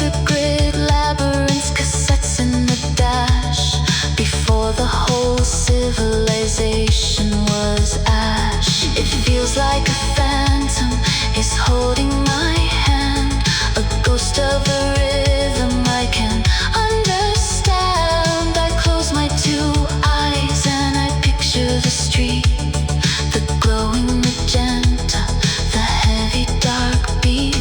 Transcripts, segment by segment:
laser grid labyrinths, cassettes in the dash. Before the whole civilization was ash. It feels like a phantom is holding my hand, a ghost of a rhythm I can understand. I close my two eyes and I picture the street, the glowing magenta, the heavy dark beat.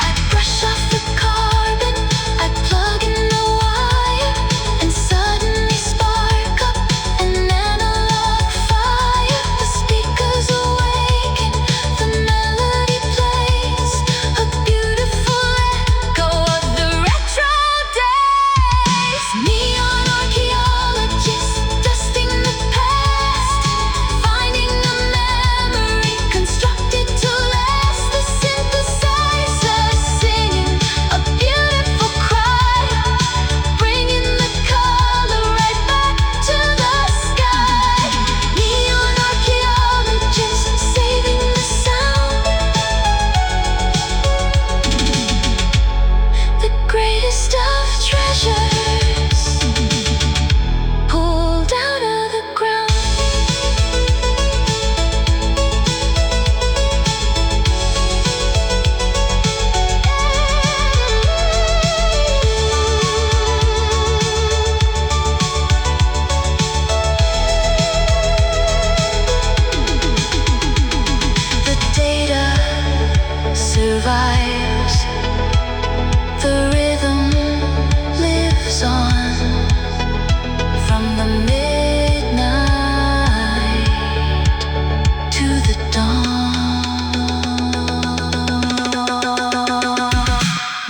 I brush off the carbon, I plug in the wire, and suddenly spark up an analog fire. The speakers awaken, the melody plays, a beautiful echo of the retro days. Neon archaeologists dusting the past, finding a memory constructed to last. The synthesizer singing a beautiful cry, bringing the color right back to the sky. Neon archaeologists saving the sound, the greatest of treasures pulled out of the ground. The data survives, the rhythm lives on, from the midnight to the dawn.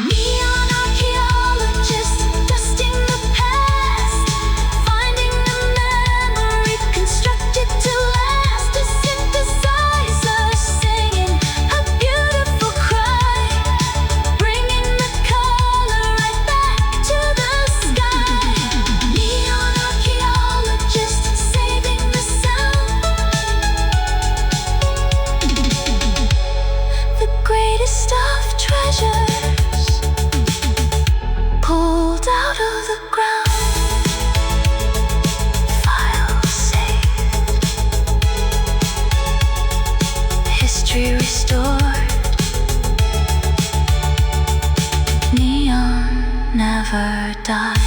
Neon archaeologists dusting the past, finding a memory constructed to last. A synthesizer singing a beautiful cry, bringing the color right back to the sky. Neon archaeologists saving the sound, the greatest of treasures pulled out of the ground. Files saved, history restored. Neon never dies.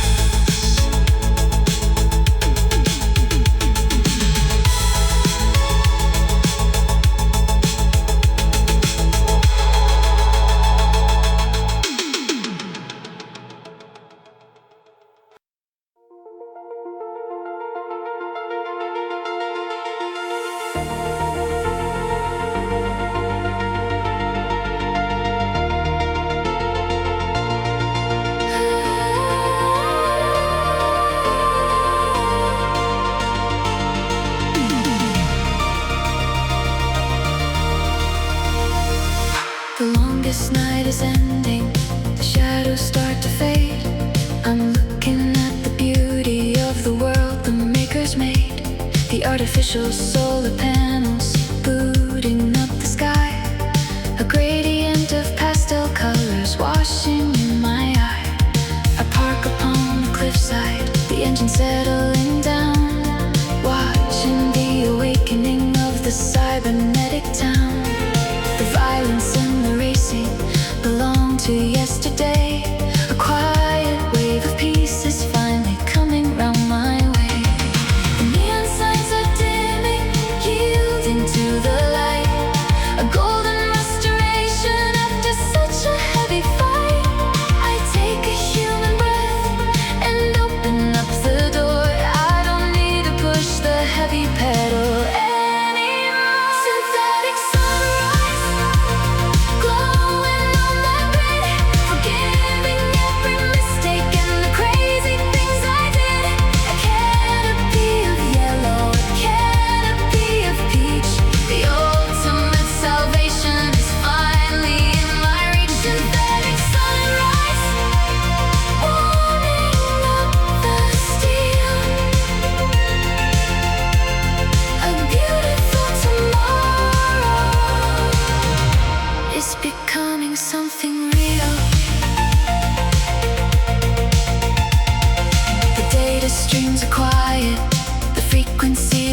The longest night is ending, the shadows start to fade. I'm looking at the beauty of the world the makers made. The artificial solar panels booting up the sky, a gradient of pastel colors washing in my eye. I park upon the cliffside, the engine settling down, watching the awakening of the cybernetic town. The violence and the racing belong to yesterday. A quiet wave of peace is finally coming round my way. The neon signs are dimming, yielding to the light. A golden restoration after such a heavy fight. I take a human breath and open up the door.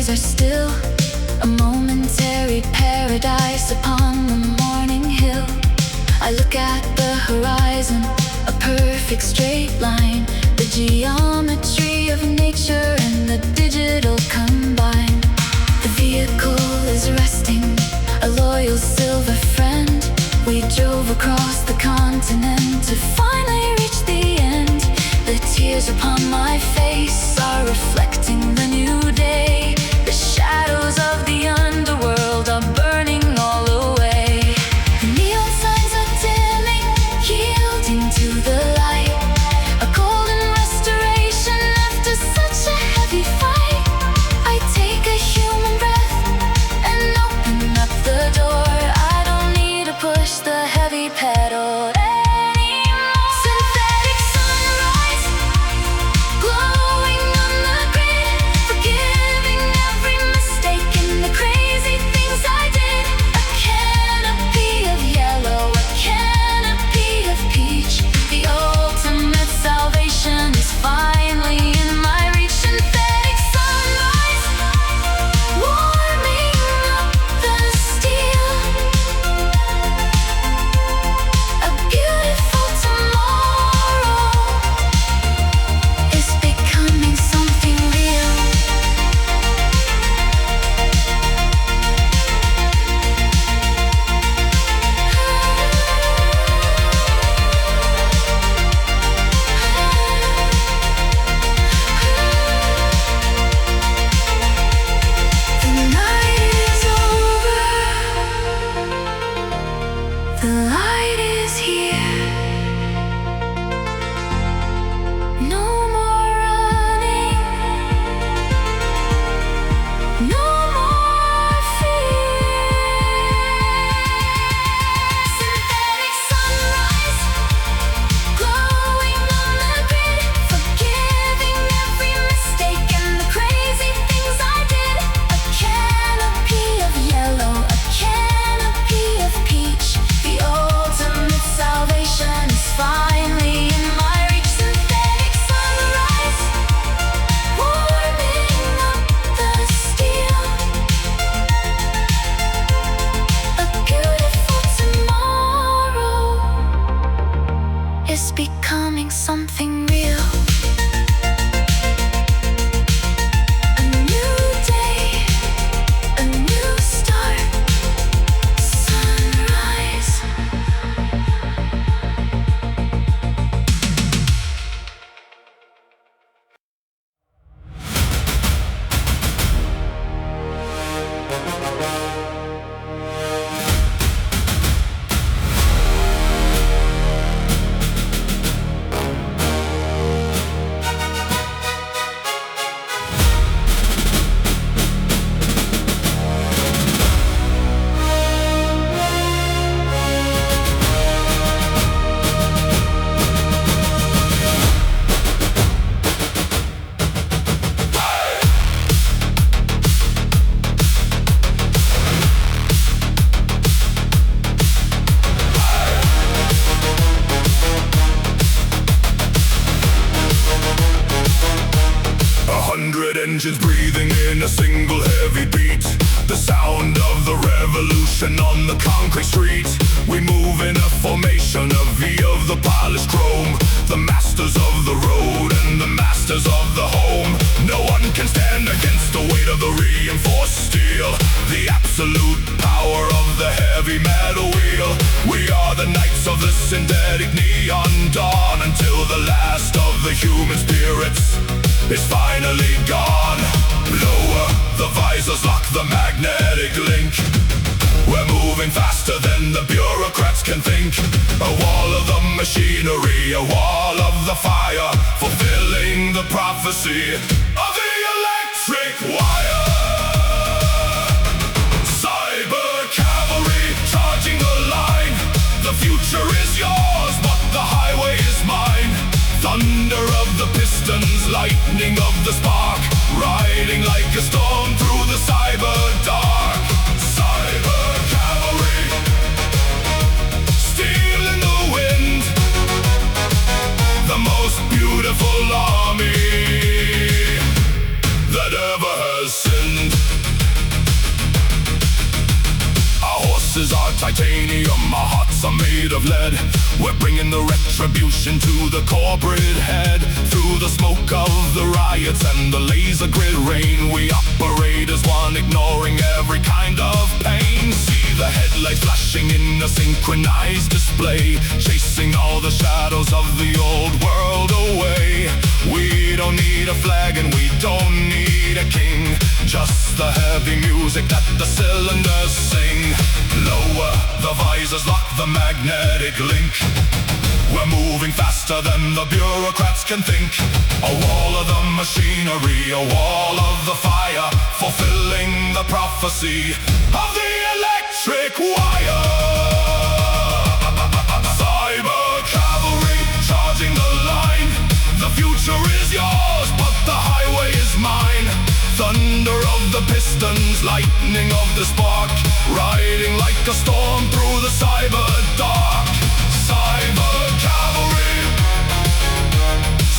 days are still, a momentary paradise upon the morning hill. I look at the horizon, a perfect straight line, the geometry of nature and the digital combine. The vehicle is resting, a loyal silver friend. We drove across the continent to finally reach the end. The tears upon my face are reflecting the new day. The shadows of the underworld are burning all away. The neon signs are dimming, yielding to the light. A golden restoration after such a heavy fight. I take a human breath and open up the door. I don't need to push the heavy pedal anymore. Synthetic sunrise, glowing on the grid, forgiving every mistake and the crazy things I did. A canopy of yellow, a canopy of peach. The ultimate salvation is finally in my reach. Synthetic sunrise, warming up the steel. A beautiful tomorrow is becoming something real. The night is over, the light is here. No more running, no more fear. Synthetic sunrise, glowing on the grid, forgiving every mistake and the crazy things I did. A canopy of yellow, a canopy of peach. The ultimate salvation is finally in my reach. Synthetic sunrise, warming up the steel. A beautiful tomorrow is becoming something real. A new day, a new start, sunrise. Engines breathing in a single heavy beat. The sound of the revolution on the concrete street. We move in a formation, a V of the polished chrome. The masters of the road and the masters of the home. No one can stand against the weight of the reinforced steel. The absolute power of the heavy metal wheel. We are the knights of the synthetic neon dawn, until the last of the human spirits is finally gone. Lower the visors, lock the magnetic link. We're moving faster than the bureaucrats can think. A wall of the machinery, a wall of the fire, fulfilling the prophecy of the electric wire. Cyber cavalry charging the line. The future is yours, but the highway is mine. Thunder of the pistons, lightning of the spark, riding like a storm through the cyber dark. Cyber cavalry, steel in the wind, the most beautiful army that ever has sinned. are made of lead. We're bringing the retribution to the corporate head. Through the smoke of the riots and the laser grid rain, we operate as one, ignoring every kind of pain. See the headlights flashing in a synchronized display, chasing all the shadows of the old world away. We don't need a flag and we don't need a king, just the heavy music that the cylinders sing. Lower the visors, lock the magnetic link. We're moving faster than the bureaucrats can think. A wall of the machinery, a wall of the fire, fulfilling the prophecy of the electric wire. Cyber cavalry charging the line. The future is yours, but the highway is mine. Thunder of the pistons, lightning of the spark, riding like a storm through the cyber dark. Cyber cavalry,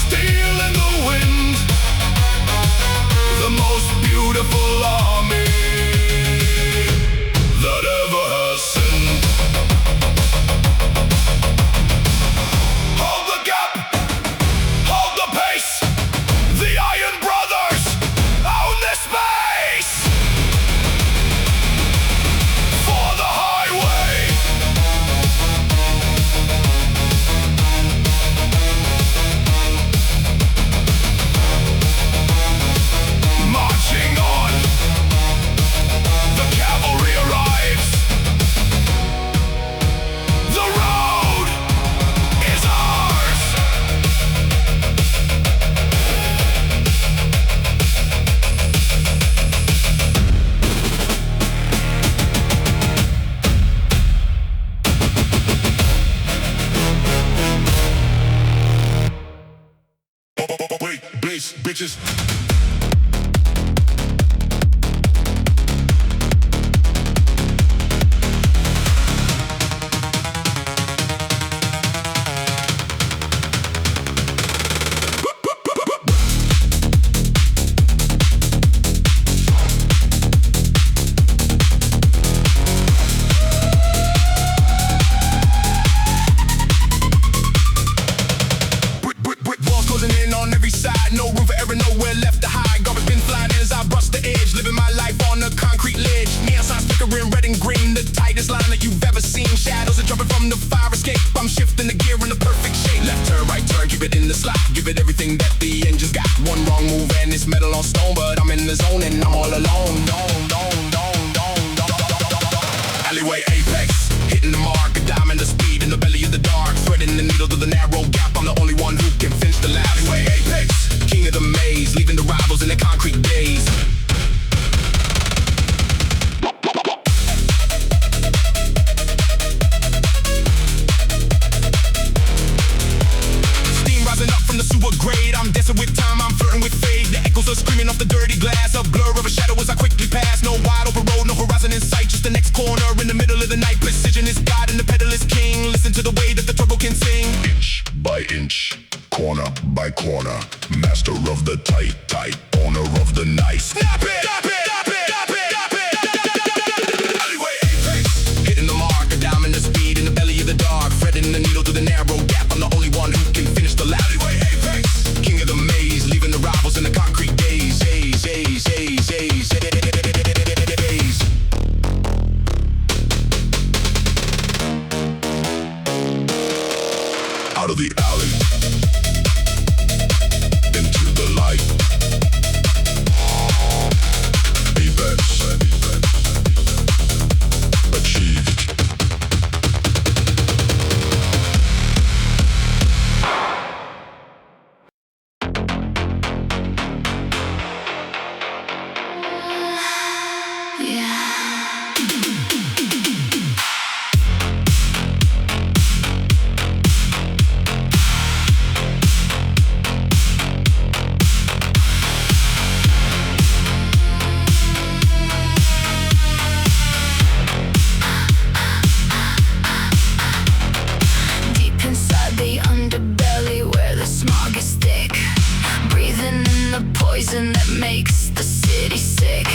steel in the wind, the most beautiful army that ever has sinned. Hold the gap, hold the pace. The Iron Brothers own this space. For the highway, marching on, the cavalry arrives. The road is ours. Wait, bass, bitches. Brick walls closing in on every side. No room for error, nowhere left to hide. Garbage bin flying as I brush the edge, living my life on a concrete ledge. Neon signs flickering red and green, the tightest line that you've ever seen. Shadows are jumping from the fire escape. I'm shifting the gear in the perfect shape. Left turn, right turn, keep it in the slot. Give it everything that the engine's got. One wrong move and it's metal on stone, but I'm in the zone and I'm all alone. Alleyway apex, hitting the mark, a diamond of speed in the belly of the dark, threading the needle to the narrow gap. I'm the only one who can finish the lap. Alleyway apex, king of the maze, leaving the rivals in their concrete days. Steam rising up from the sewer grade. I'm dancing with time, I'm flirting with fade. The echoes are screaming off the dirty glass, a blur of a shadow as I quickly pass. No wide open road, no horizon in sight, just the next corner in the middle of the night. Precision is God and the pedal is king. Listen to the way that the turbo can sing. Inch by inch, corner by corner, master of the tight, owner of the nice. Snap it, snap it, snap it, snap it, snap it. Alleyway apex, hitting the mark, a diamond of speed in the belly of the dark, threading the needle through the narrow gap. I'm the only one who can finish the lap. Alleyway apex, king of the maze, leaving the rivals in the concrete days. Out of the alley, into the light. Apex, achieved. poison that makes the city sick.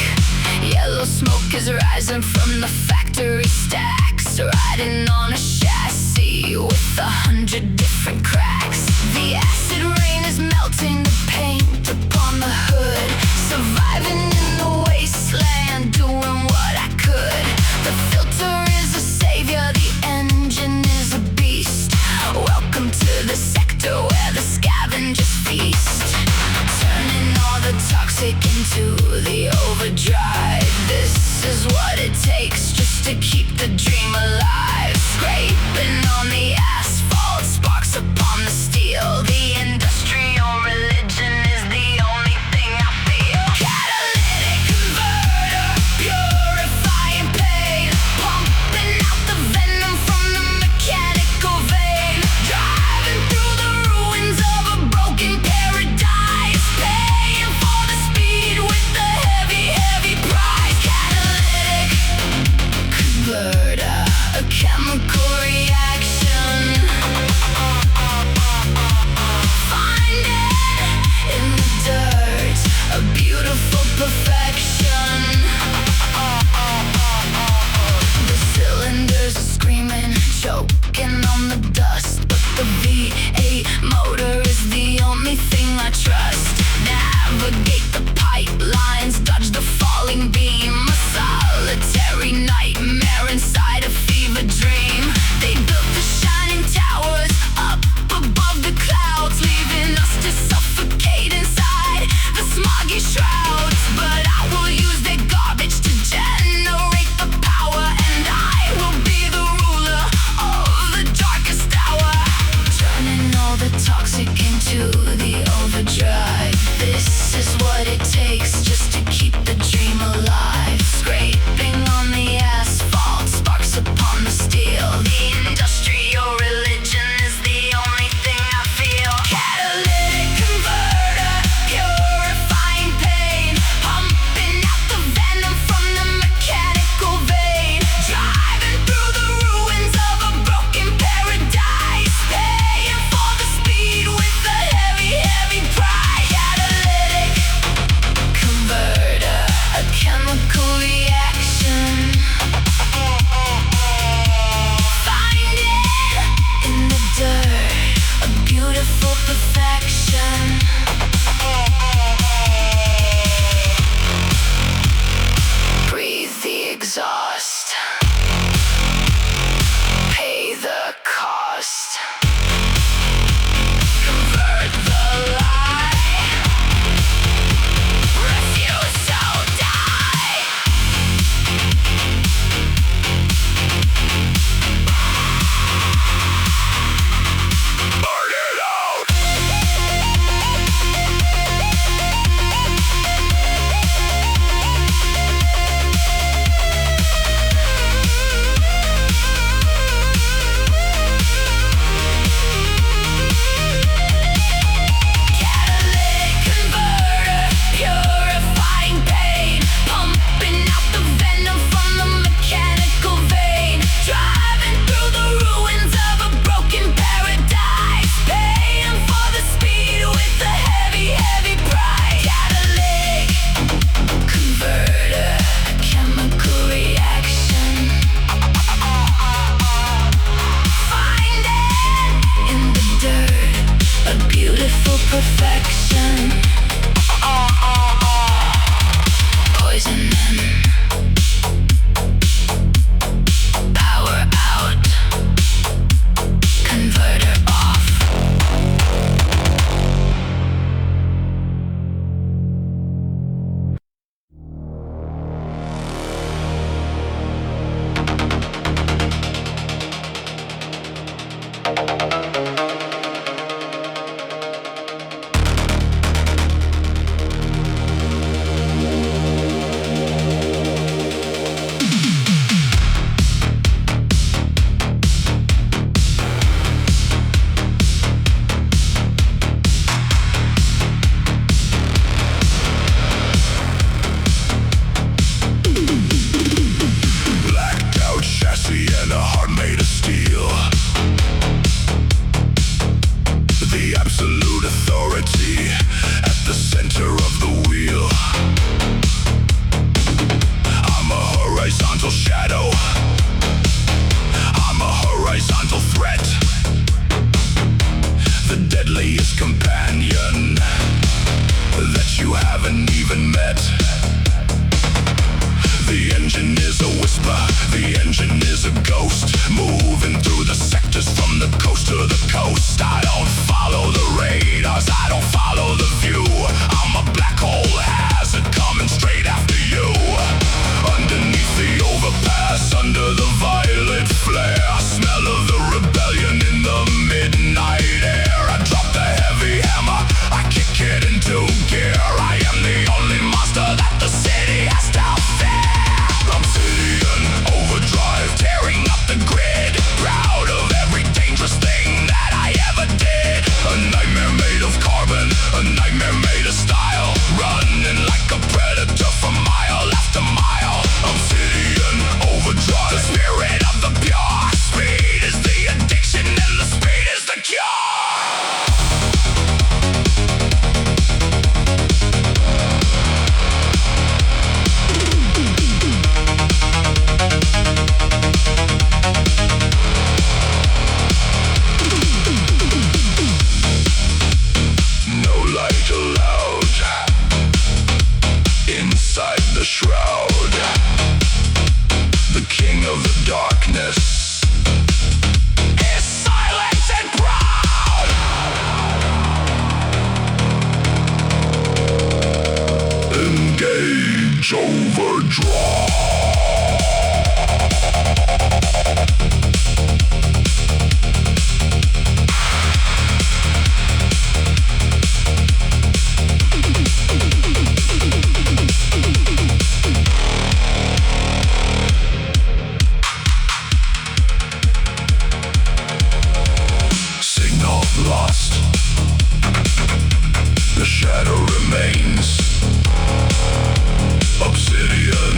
Yellow smoke is rising from the factory stacks. It's riding on a chassis with 100 different cracks. The acid rain is melting the paint upon the hood. Surviving in the wasteland, doing what I could. The filter is a savior, the engine is a beast. Welcome to the sector where the scavengers feast. Turning all the toxic into the overdrive. This is what it takes just to keep the dream alive. Scraping on the asphalt, sparks upon the steel. The industrial religion is the only thing I feel. Catalytic converter, purifying pain, pumping out the venom from the mechanical vein. Driving through the ruins of a broken paradise, paying for the speed with the heavy, heavy price. Catalytic converter, a chemical reaction. Find it in the dirt, a beautiful perfection. The cylinders are screaming, choking on the dust, but the V8 motor is the only thing I trust. Navigate the pipelines, dodge the falling beam. A solitary nightmare inside a fever dream. They built the shining towers up above the clouds, leaving us to suffocate inside the smoggy shrouds. But I will use their garbage to generate the power, and I will be the ruler of the darkest hour. Turning all the toxic into the overdrive. This is what it takes just to keep the dream alive. Scraping on the asphalt, sparks upon the steel. The industrial religion is the only thing I feel. Catalytic converter, purifying pain, pumping out the venom from the mechanical vein. Driving through the ruins of a broken paradise, paying for the speed with the heavy, heavy price. Catalytic converter, a chemical reaction. Find it in the dirt, a beautiful perfection. Breathe the exhaust, pay the cost. Convert the lie, refuse or die. Burn it out! Catalytic converter, purifying pain, pumping out the venom from the mechanical vein. Driving through the ruins of a broken paradise, paying for the speed with the heavy, heavy price. Catalytic converter, a chemical reaction. Find it in the dirt, a beautiful perfection. Poison them, power out, converter off. Blacked out chassis and a heart made of steel. The absolute authority at the center of the wheel. I'm a horizontal shadow I'm a horizontal threat, the deadliest companion that you haven't even met. The engine is a whisper, the engine is a ghost, moving through the sectors from the coast to the coast. I don't follow the radars, I don't follow the view. I'm a black hole hazard coming straight after you. Underneath the overpass, under the violet flare, smell of the rebellion in the midnight air. I drop the heavy hammer, I kick it into gear. I am the only monster that the city has to fear. Obsidian overdrive, tearing up the grid, proud of every dangerous thing that I ever did. A nightmare made of carbon, a nightmare made of style, running like a predator for mile after mile. Obsidian overdrive, the spirit of the pure. Speed is the addiction and the speed is the cure. Inside the shroud, the king of the darkness is silent and proud. Engage overdrive. Lost, the shadow remains. Obsidian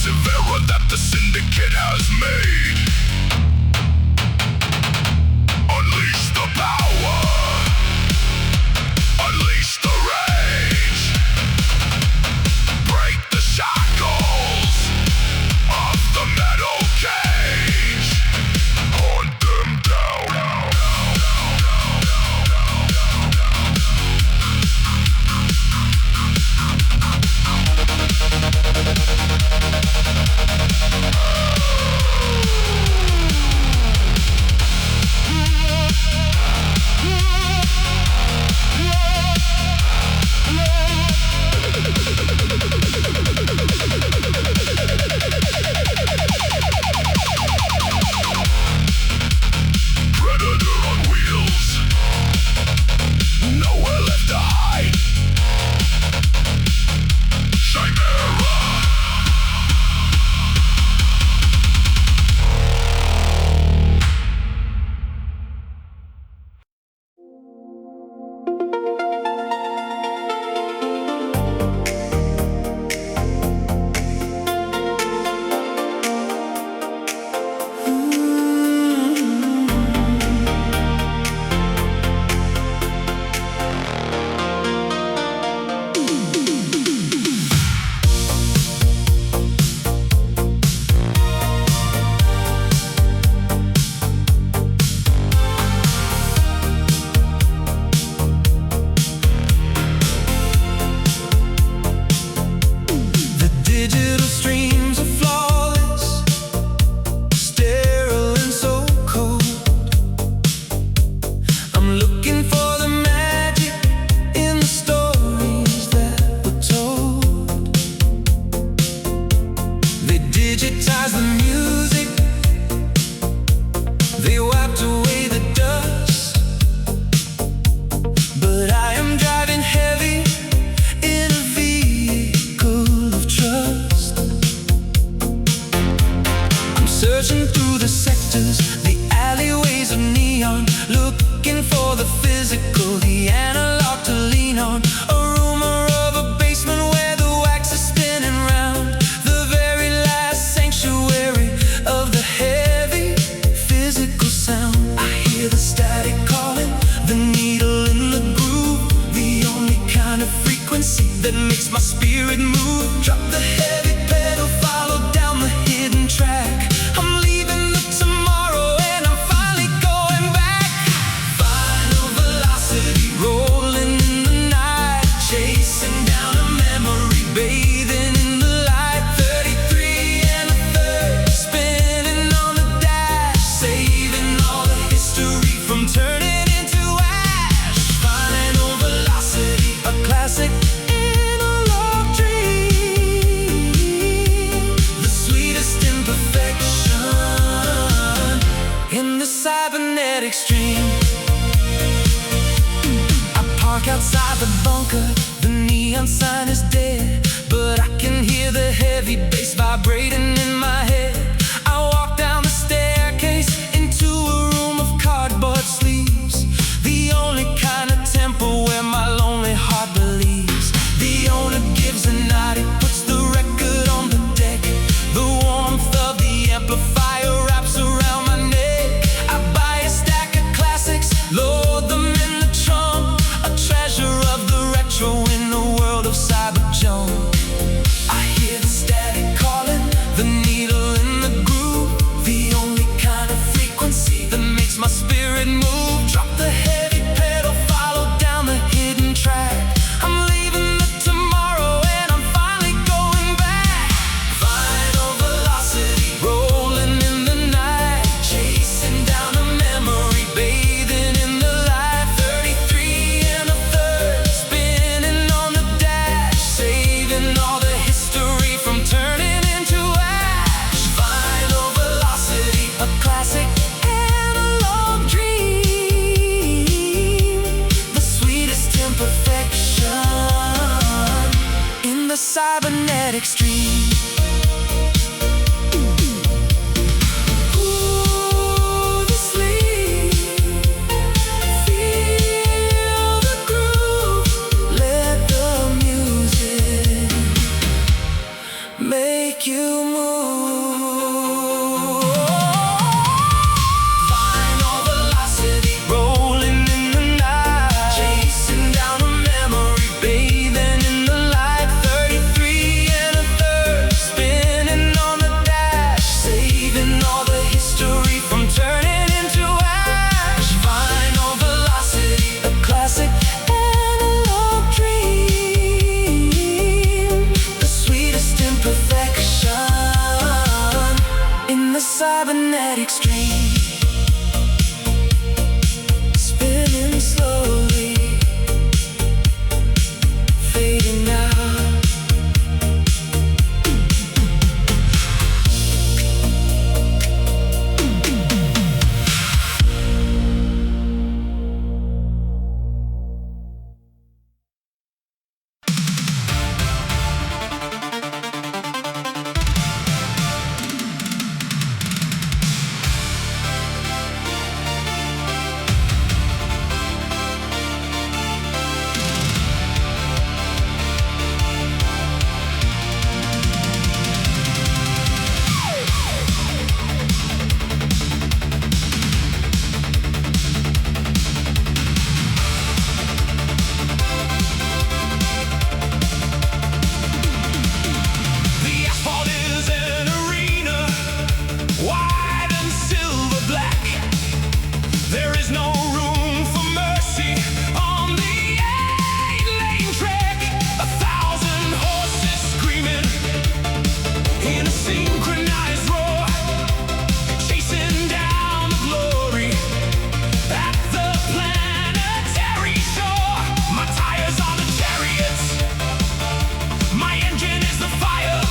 massive error that the syndicate has made. Unleash the power, unleash the rage, break the shackles of the metal cage, hunt them down. Predator on wheels, nowhere left to hide. Chimera. Digital streams are flawless, sterile and so cold. I'm looking for the magic in the stories that were told. They digitized the music, they wiped away the dust. But I am driving heavy in a vehicle of trust. I'm searching through the sectors, the alleyways of neon, looking for the physical, the analog to lean on. A rumor of a basement where the wax is spinning round, the very last sanctuary of the heavy physical sound. I hear the static calling, the needle in the groove, the only kind of frequency that makes my spirit move. Drop the heavy pedal, follow down the hidden track. I'm leaving the tomorrow and I'm finally going back. Final velocity, rolling in the night, chasing down a memory, bathing in the light. 33 and a third, spinning on the dash, saving all the history from turning into ash. Final velocity, a classic analog dream, the sweetest imperfection in the cybernetic stream. I park outside the bunker, the neon sign is dead, but I can hear the heavy bass vibrating in my head. I walk down the staircase into a room of cardboard sleeves, the only kind of temple where my lonely heart believes. The owner gives a nod, he puts the record on the deck, the warmth of the amplifier wraps around my neck. I buy a stack of classics, load them in the trunk, a treasure of the retro in the world of cyber junk. I hear the static calling, make you move. Final velocity, rolling in the night, chasing down a memory, bathing in the light. 33 and a third, spinning on the dash, saving all the history from turning into ash. Final velocity, a classic analog dream, the sweetest imperfection in the cybernetic stream. Spinning slowly, fading out. The asphalt is an arena, wide and silver black. There is no room for mercy on the 8-lane track. 1,000 horses screaming in a synchronized roar, chasing down the glory at the planetary shore. My tires are the chariots, my engine is the fire,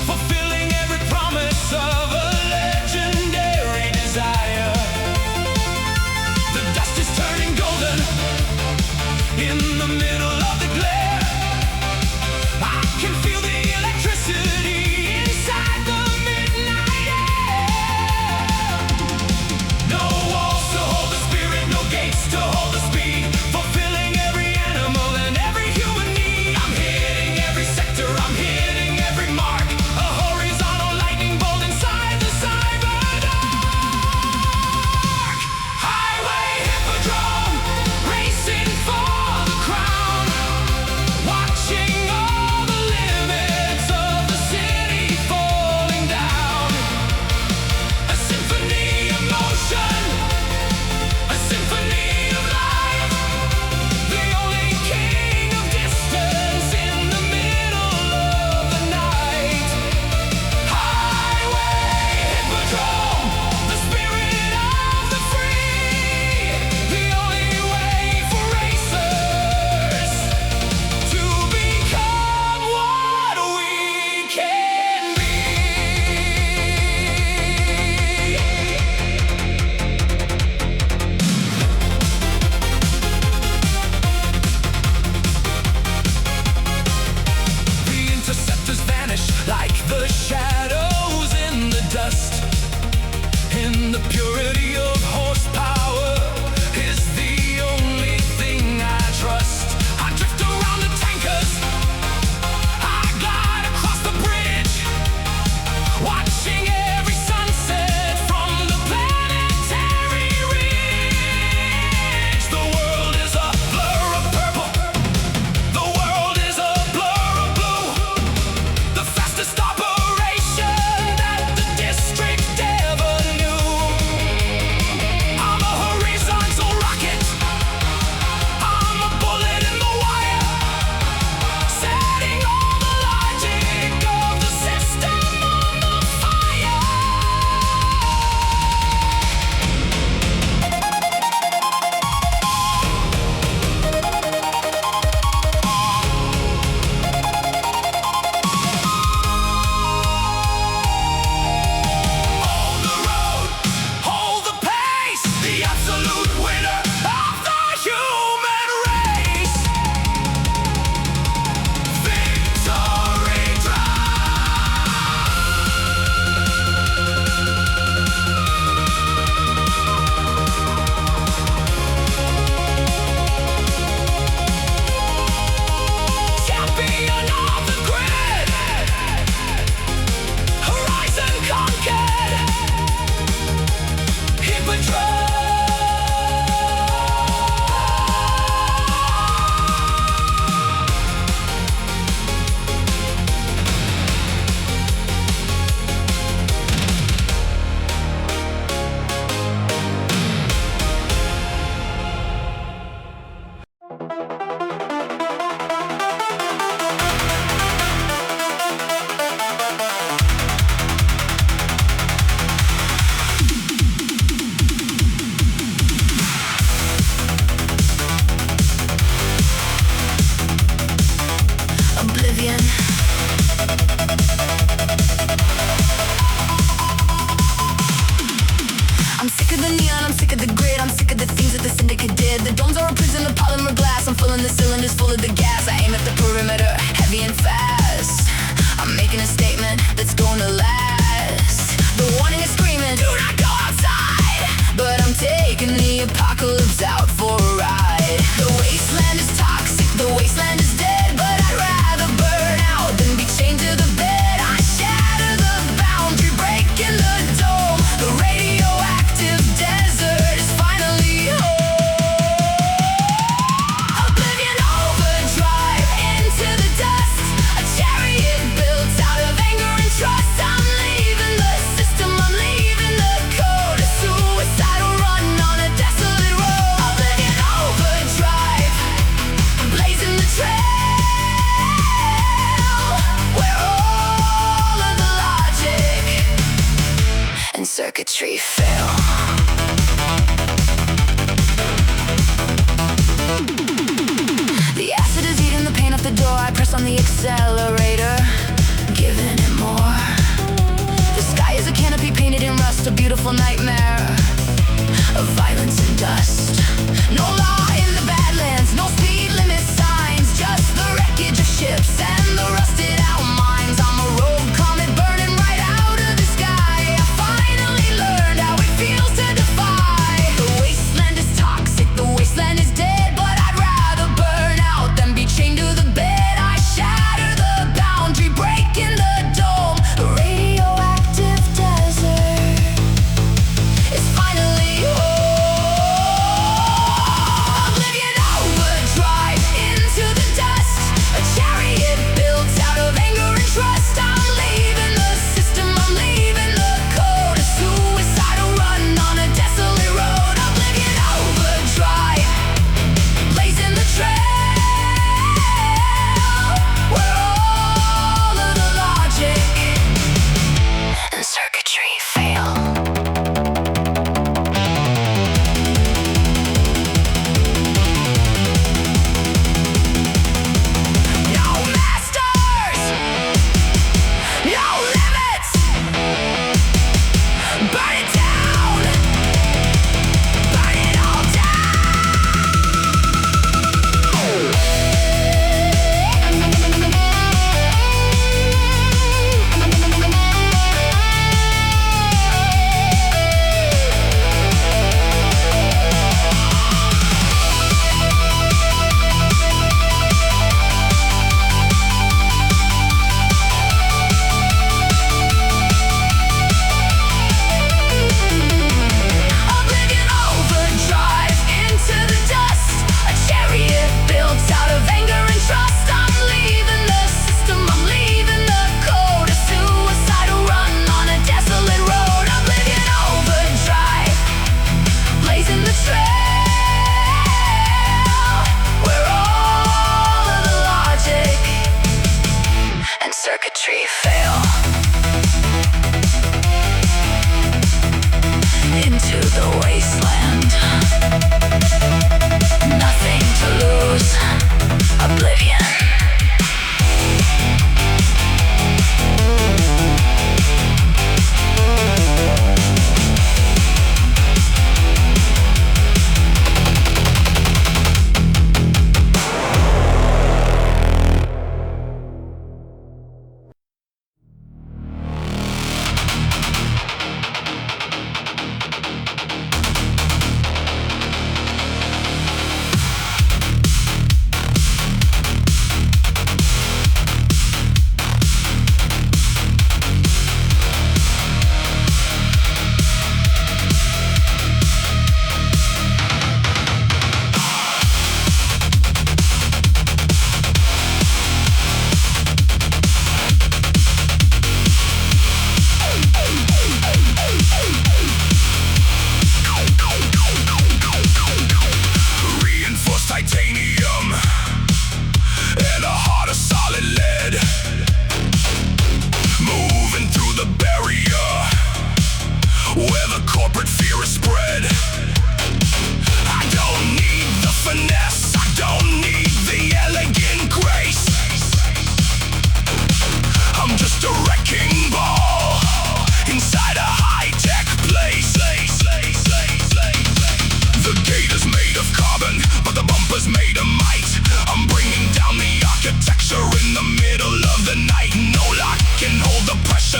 fulfilling every promise of a legendary desire. The dust is turning golden in the middle of the glare. I can feel the electricity inside. filling the cylinders full of the gas. I aim at the perimeter, heavy and fast. I'm making a statement that's gonna last. The warning is screaming, do not go outside. But I'm taking the apocalypse out for a ride. The wasteland is toxic, the wasteland is dead. But I'd rather burn out than be chained to the bed. I shatter the boundary, breaking the dome. The radioactive desert is finally home. Oblivion overdrive into the dust. A chariot built out of anger and trust. I'm leaving the system, I'm leaving the code. A suicidal run on a desolate road. Oblivion overdrive, blazing the trail, where all of the logic and circuitry fail. The acid is eating the paint off the door. I press on the accelerator, giving it more. The sky is a canopy painted in rust, a beautiful nightmare of violence and dust. No law in the Badlands, no speed limit signs, just the wreckage of ships and the rusted out mines. I'm a rogue comet burning right out of the sky. I finally learned how it feels to defy. The wasteland is toxic, the wasteland is dead. But I'd rather burn out than be chained to the bed. I shatter the boundary, breaking the dome. The radioactive desert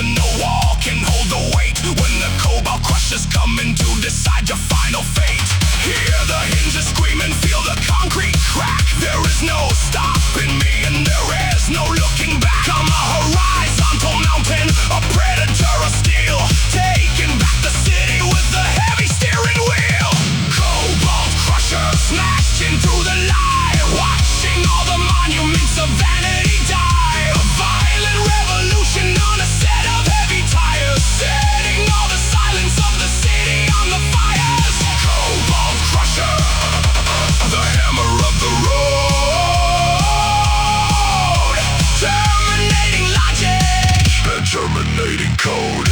and no wall can hold the weight. When the cobalt crushers coming to decide your final fate. Hear the hinges scream and feel the concrete crack. There is no stopping me and there is no looking back. I'm a horizontal mountain, a predator of steel, taking back the city with a heavy steering wheel. Cobalt crushers smashing through the lie, watching all the monuments of vanity die. A violent revolution on a set of heavy tires, setting all the silence of the city on the fires. Cobalt crusher, the hammer of the road, terminating logic and terminating code.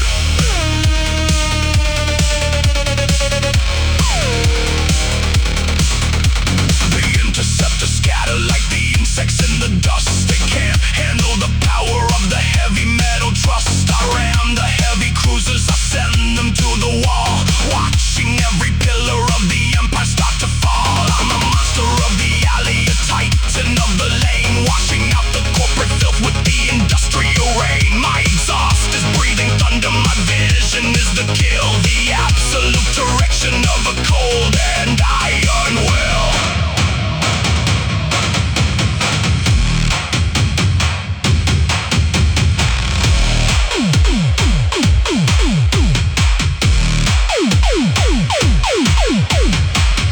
The interceptors scatter like the insects in the dust. They can't handle the power of the heavy metal trust. I ram the heavy cruisers, I send them to the wall, watching every pillar of the empire start to fall. I'm a monster of the alley, a titan of the lane, washing out the corporate filth with the industrial rain. My exhaust is breathing thunder, my vision is the kill, the absolute direction of a cold and iron will.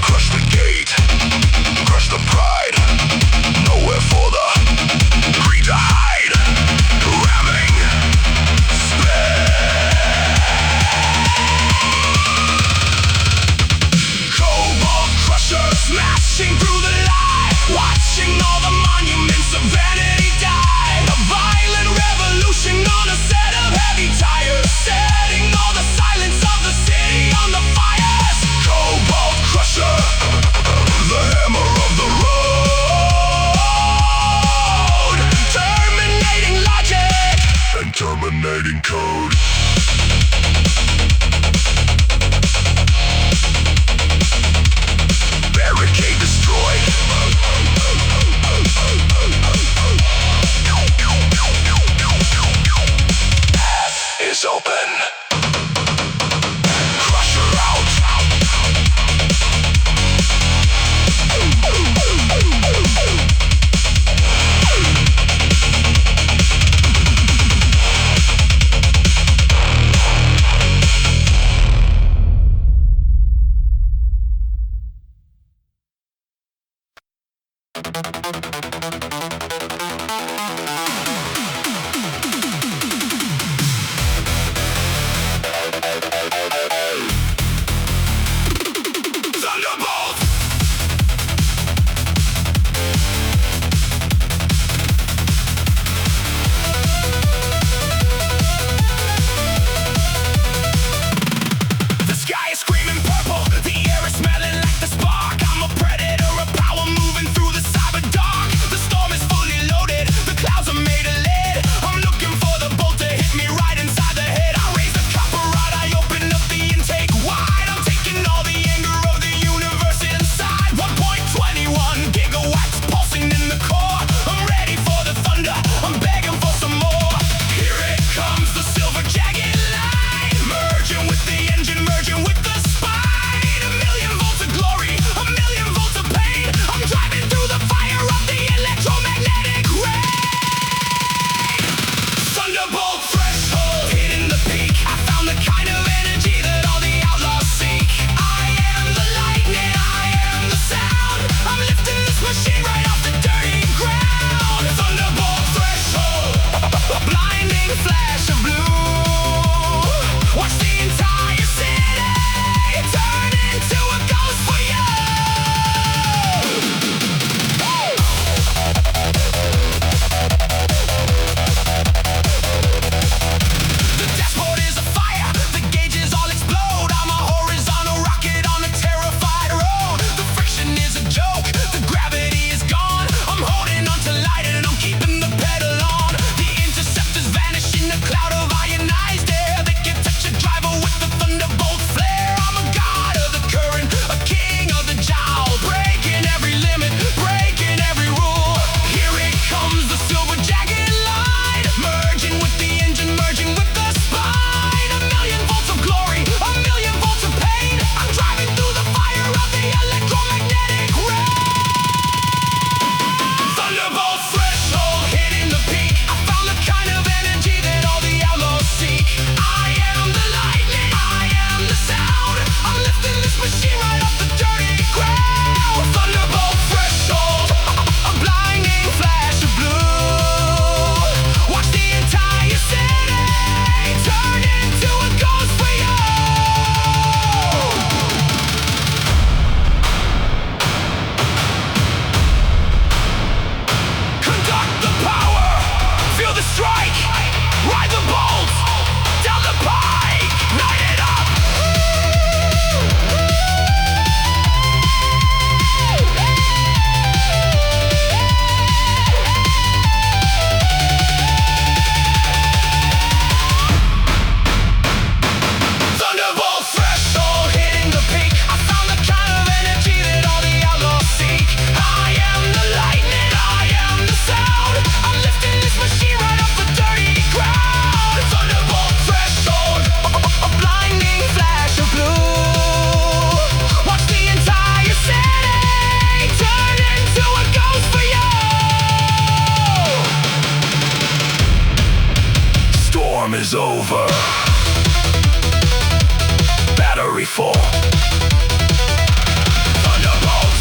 Crush the gate, crush the pride, nowhere for the greed to hide. Ramming, Cobalt crusher smashing through the lie, watching all the monuments of vanity die. A violent revolution on a set of heavy tires, setting all the silence of the city on the fires. Cobalt crusher, the hammer of the road, terminating logic and terminating code. Barricade destroyed. Path is open. Crusher out. over. Battery full. Thunderbolts.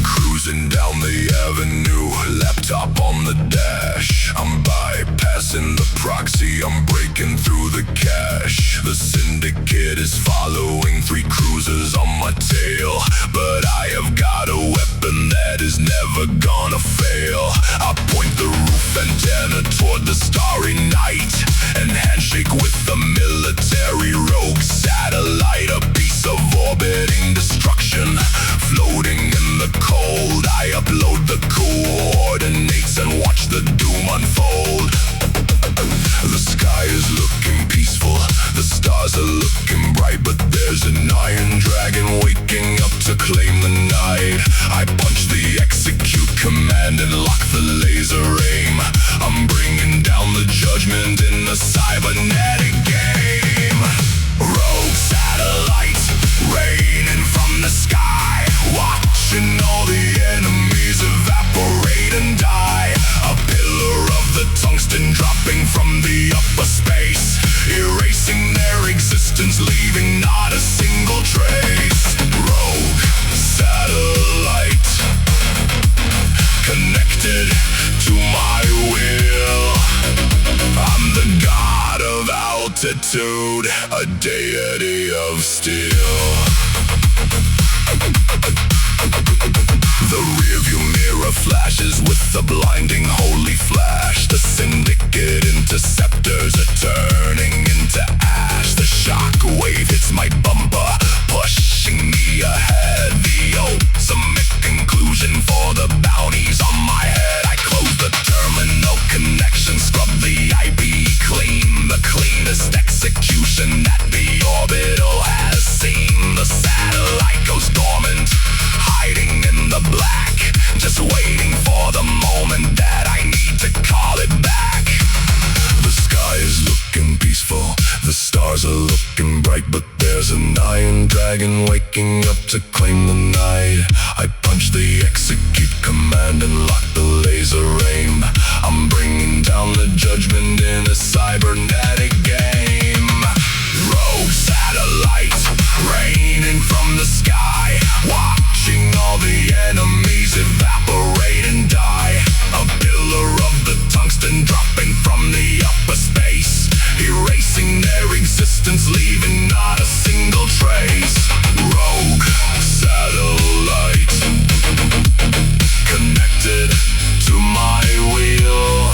Cruising down the avenue, laptop on the dash. I'm bypassing the proxy, I'm breaking through the cache. The syndicate is following, 3 cruisers on my tail. But I have got a weapon that is never gonna fail. I point the roof antenna toward the starry night and handshake with the military rogue satellite. A piece of orbiting destruction floating in the cold. I upload the coordinates and watch the doom unfold. The sky is looking peaceful, the stars are looking bright, but there's an iron dragon waking up to claim the night. I punch the execute command and lock the laser aim. I'm bringing down the judgment in the cybernetic game. Rogue satellite raining from the sky, watching all the enemies evaporate and die. A pillar of the tungsten dropping from the upper space, erasing their existence, leaving not a single trace. Rogue satellite connected to my will. I'm the god of altitude, a deity of steel. The rearview mirror flashes with the blinding holy flash. The syndicate interceptors are turning into ash. The shock wave hits my bumper, pushing me ahead. The ultimate conclusion for the bounties on my head. I close the terminal connection, scrub the IP clean. The cleanest execution that the orbital has seen. The satellite goes dormant, hiding in the black, just waiting for the moment that I need to call it back. The sky is looking peaceful, the stars are looking bright, but there's an iron dragon waking up to claim the night. I punch the execute command and lock the laser aim. I'm bringing down the judgment in a cybernetic game. Rogue satellite raining from the sky, watching all the enemies evaporate and die. A pillar of the tungsten dropping from the upper space, erasing their existence, leaving not a single trace. Rogue satellite connected to my wheel.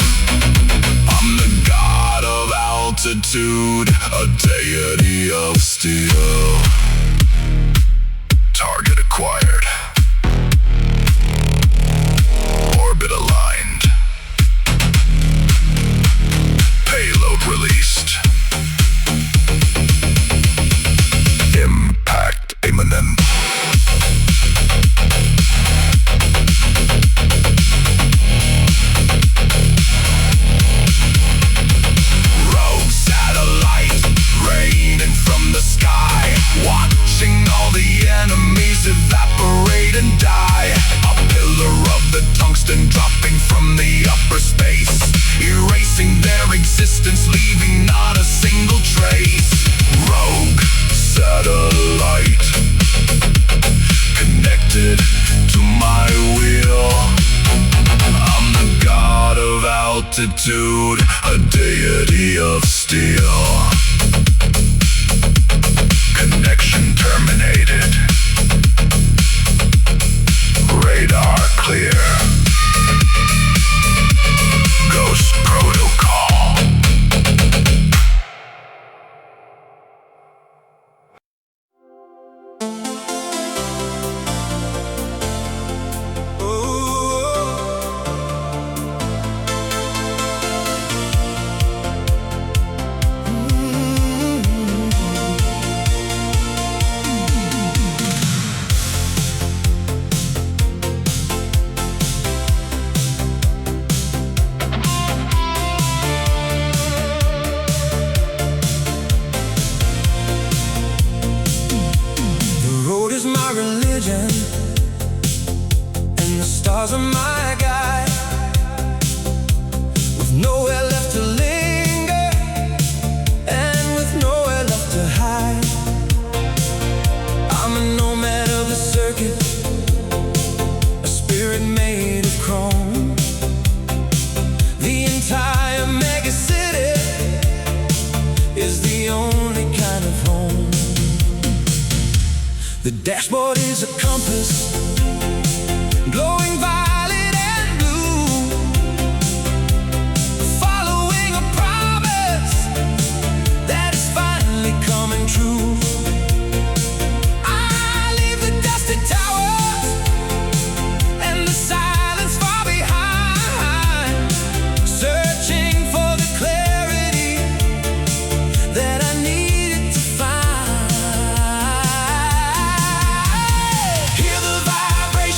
I'm the god of altitude, a deity of steel. Target acquired. Orbit aligned. Payload released. Impact imminent. Rogue satellite raining from the sky, watching all the enemies evaporate and die. A pillar of the tungsten dropping from the upper space, erasing their existence, leaving not a single trace. Rogue satellite connected to my wheel. I'm the god of altitude, a deity of steel. Connection terminated. Radar clear. Ghost protocol. stars are my guide. With nowhere left to linger, and with nowhere left to hide, I'm a nomad of the circuit, a spirit made of chrome. The entire megacity is the only kind of home. The dashboard is a compass, glowing violet and blue, following a promise that is finally coming true. I leave the dusty towers and the silence far behind, searching for the clarity that I needed to find. Hear the vibration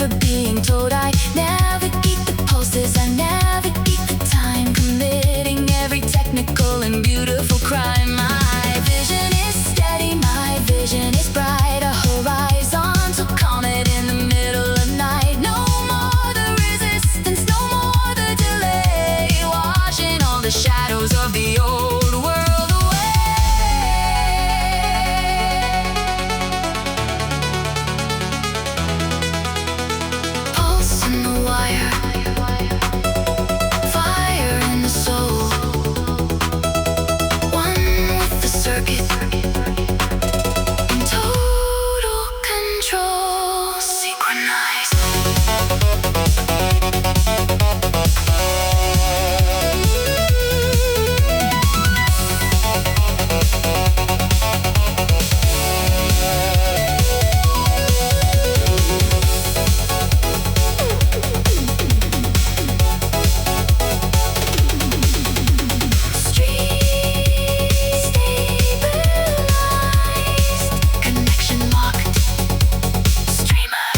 never being told. I navigate the pulses, I navigate the time, committing every technical and beautiful crime. My vision is steady, my vision is bright, a horizontal comet in the middle of night. No more the resistance, no more the delay, washing all the shadows of the old world away. Pulse in the wire, fire in the soul, one with the circuit, in total control, synchronized. Stabilized, connection locked, streamer.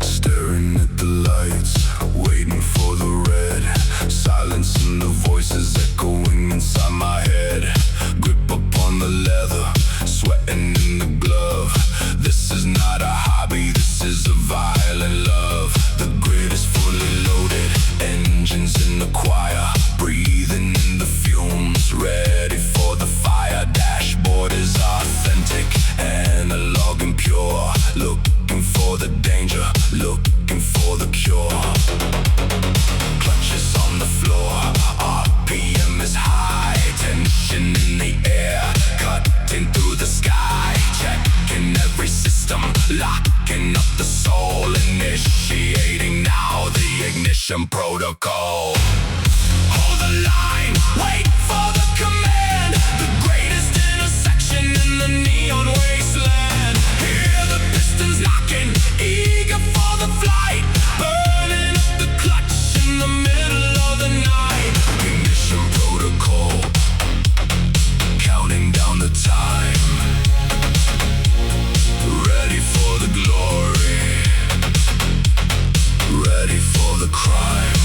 Staring at the lights, waiting for the red, silencing the voices echoing inside my head. Grip upon the leather, sweating in the glove. This is not a hobby, this is a violent love. The grid is fully loaded, engines in the choir, breathing in the fumes, ready for the fire. Dashboard is authentic, analog and pure, looking for the danger, looking for the cure. Clutches on the floor, RPM is high, tension in the air, cutting through the sky, checking every system, locking up the soul, initiating now the ignition protocol. Hold the line, wait for the command, the greatest intersection in the neon wasteland. Hear the pistons knocking, eager for the flight, burning up the clutch in the middle of the night. Ignition protocol, counting down the time, ready for the glory, ready for the crime.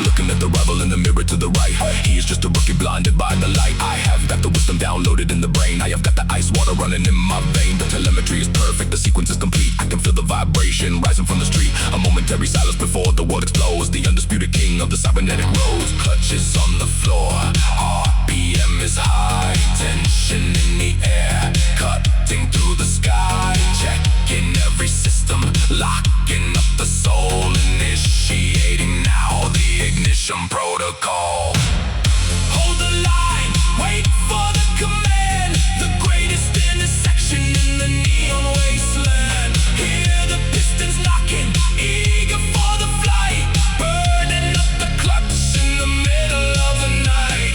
Looking at the rival in the mirror to the right, he is just a rookie blinded by the light. I have got the wisdom downloaded in the brain, I have got the ice water running in my vein. The telemetry is perfect, the sequence is complete, I can feel the vibration rising from the street. A momentary silence before the world explodes, the undisputed king of the cybernetic roads. Clutches on the floor, RPM is high, tension in the air, cutting through the sky, checking every system, locking up the soul, initiating now the ignition protocol. Hold the line, wait for the command, the greatest intersection in the neon wasteland. Hear the pistons knocking, eager for the flight, burning up the clutch in the middle of the night.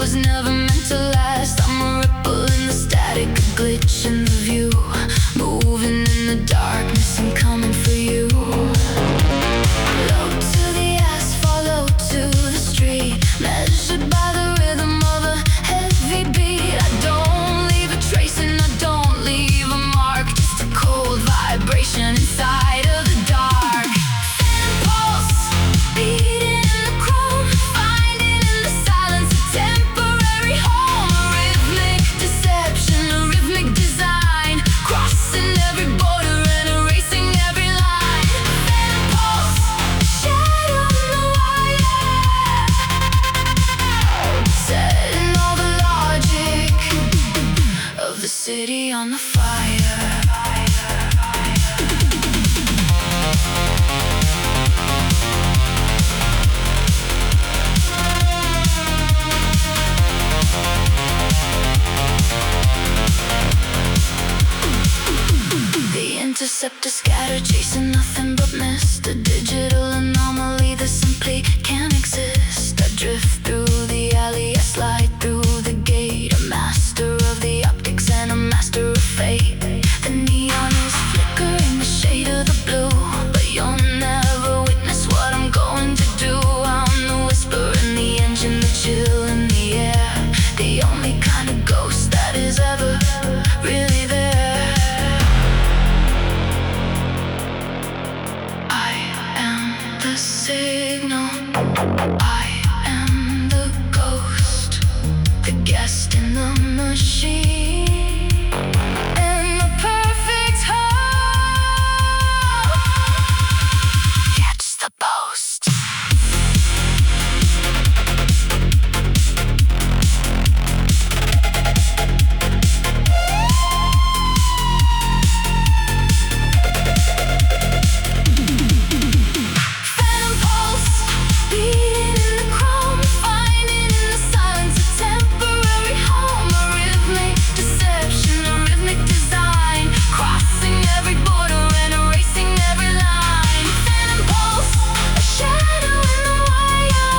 was never meant to last. I'm a ripple in the static, a glitch in the view, moving in the darkness and coming for you. Low to the asphalt, low to the street, measured by the rhythm of a heavy beat. I don't leave a trace and I don't leave a mark, just a cold vibration inside of the dark. Phantom pulse, beating in the chrome, finding in the silence a temporary home. A rhythmic deception, a rhythmic design, crossing every border and erasing every line. Phantom pulse, shadow in the wire, setting all the logic of the city on the fire. The interceptor scattered, chasing nothing but mist. A digital anomaly that simply can't exist. I drift through the alley, I slide through the gate. A master of the optics and a master of fate. The neon is flickering, the shade of the blue, but you'll never witness what I'm going to do. I'm the whisper in the engine, the chill in the air, the only kind of ghost that is ever really there. I am the signal, I am the ghost, the guest in the machine, in the perfect home. Catch the post. Phantom pulse, beating in the chrome, finding in the silence a temporary home. A rhythmic deception, a rhythmic design, crossing every border and erasing every line. Phantom pulse, a shadow in the wire,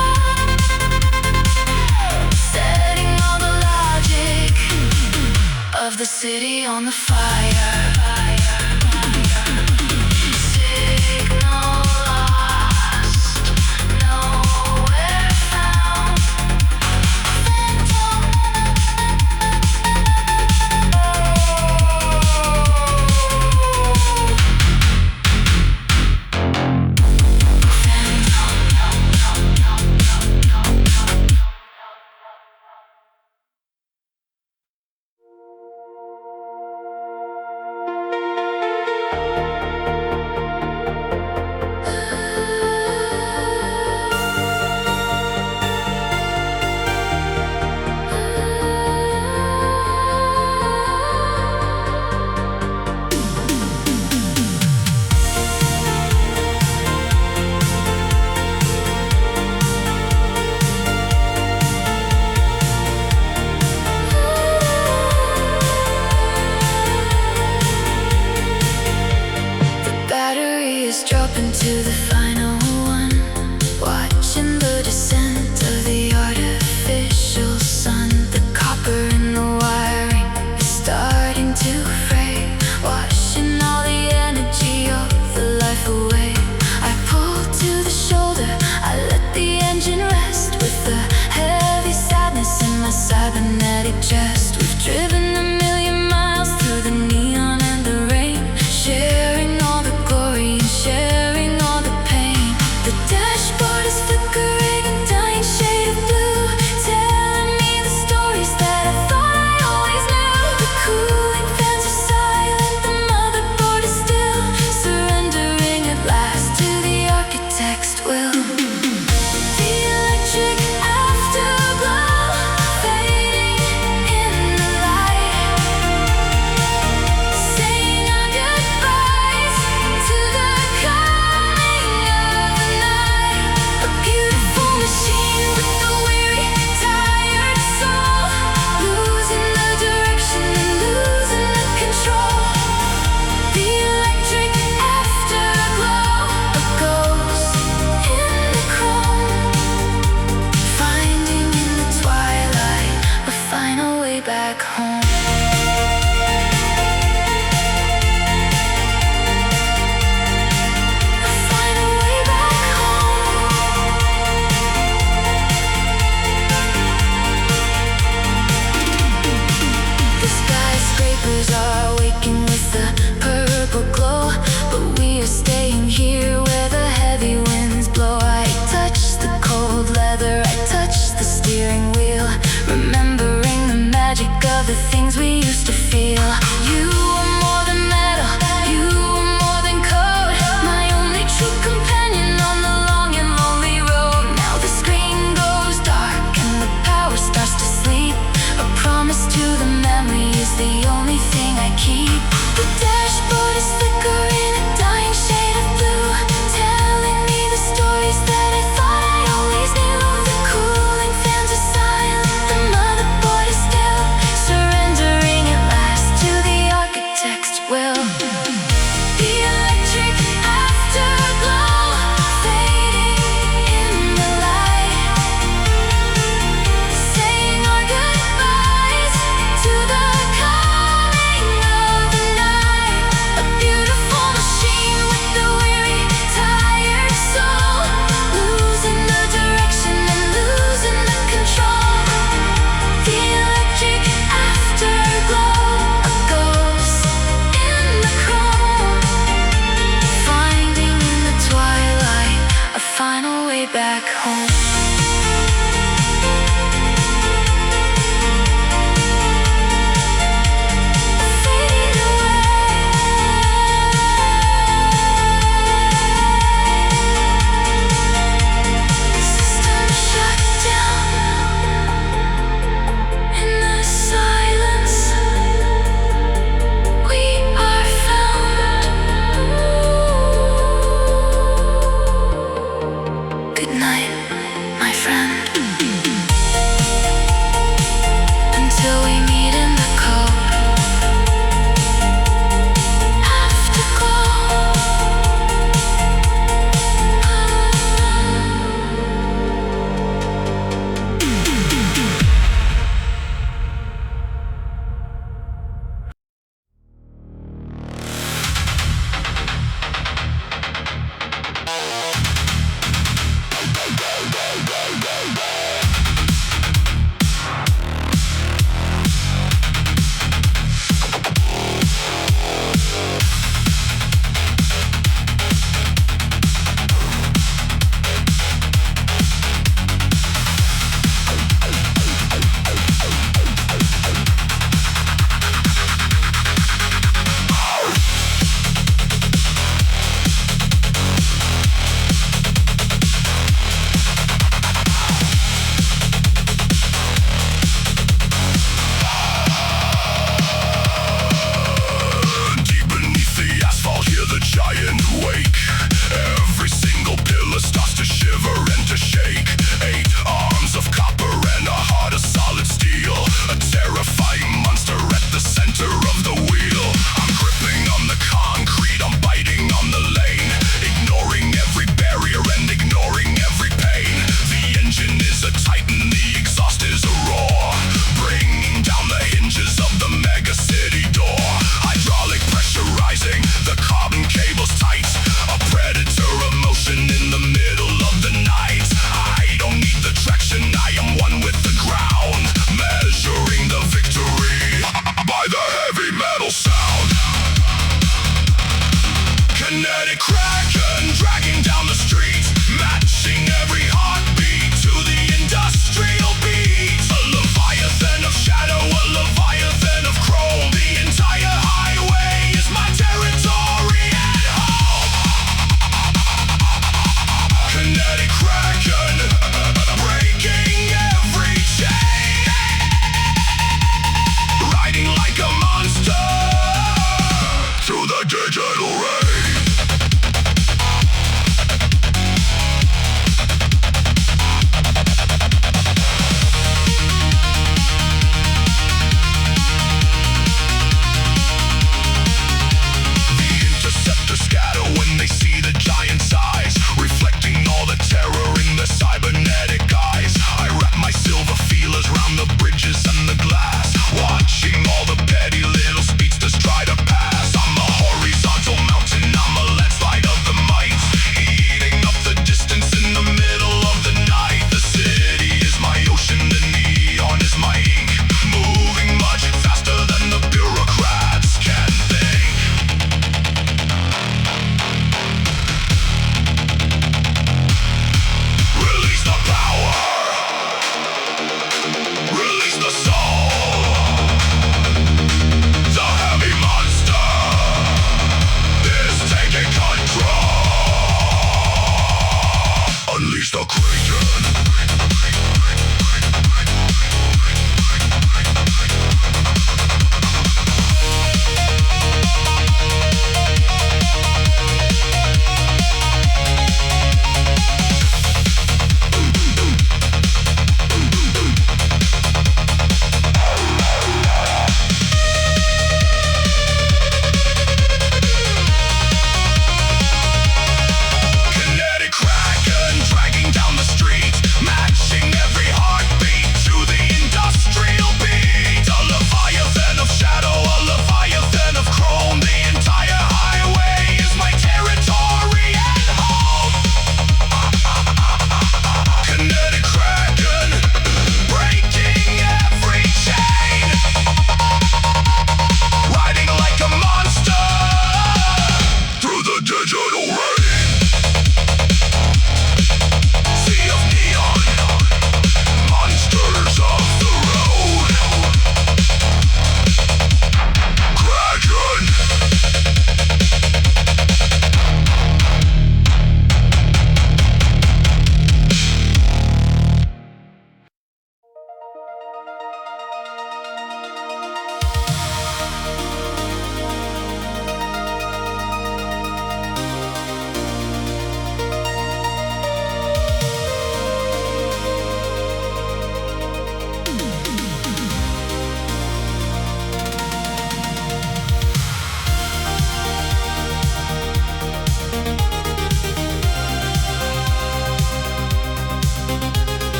setting all the logic of the city on the fire. Signal lost, nowhere found. Phantom. home. Find a way back home. The skyscrapers are waking with the purple glow, but we are staying here where the heavy winds blow. I touch the cold leather, I touch the steering wheel, remembering the magic of the things we used to feel. You were more than metal, you were more than code, my only true companion on the long and lonely road. Now the screen goes dark and the power starts to sleep. A promise to the memory is the only thing I keep. The dashboard is flickering a dying shade of blue, telling me the stories that I thought I always knew. The cooling fans are silent, the motherboard is still, surrendering at last to the architect's will. The electric afterglow fading in the light, saying our goodbyes to the coming of the night.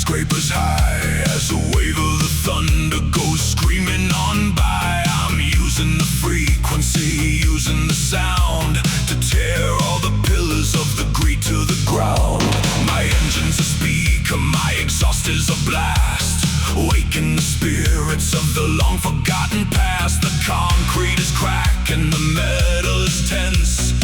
skyscrapers high as a wave of the thunder goes screaming on by. I'm using the frequency, using the sound to tear all the pillars of the greed to the ground. My engine's a speaker, my exhaust is a blast, waking the spirits of the long forgotten past. The concrete is cracking, the metal is tense,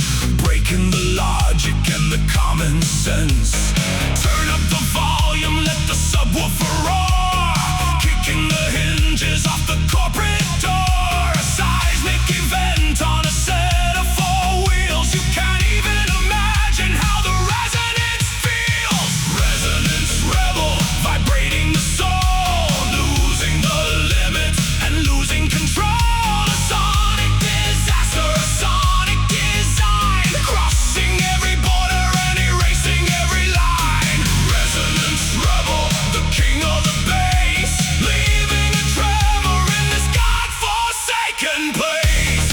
breaking the logic and the common sense. Turn up the volume, let the subwoofer roar, kicking the hinges off the corporate door. A seismic event on a set of four wheels. You can't even imagine how the resonance feels. Resonance rebel, vibrating the soul, losing the limit and losing control. A sonic disaster, a sonic design, crossing every border and erasing every line. Resonance rebel, the king of the bass, leaving a tremor in this godforsaken place.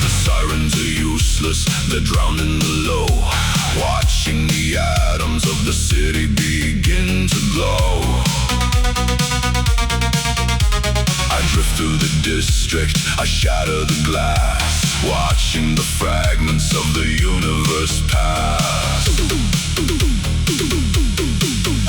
The sirens are useless, they're drowning the low, watching the atoms of the city begin to glow. I drift through the district, I shatter the glass, watching the fragments of the universe pass.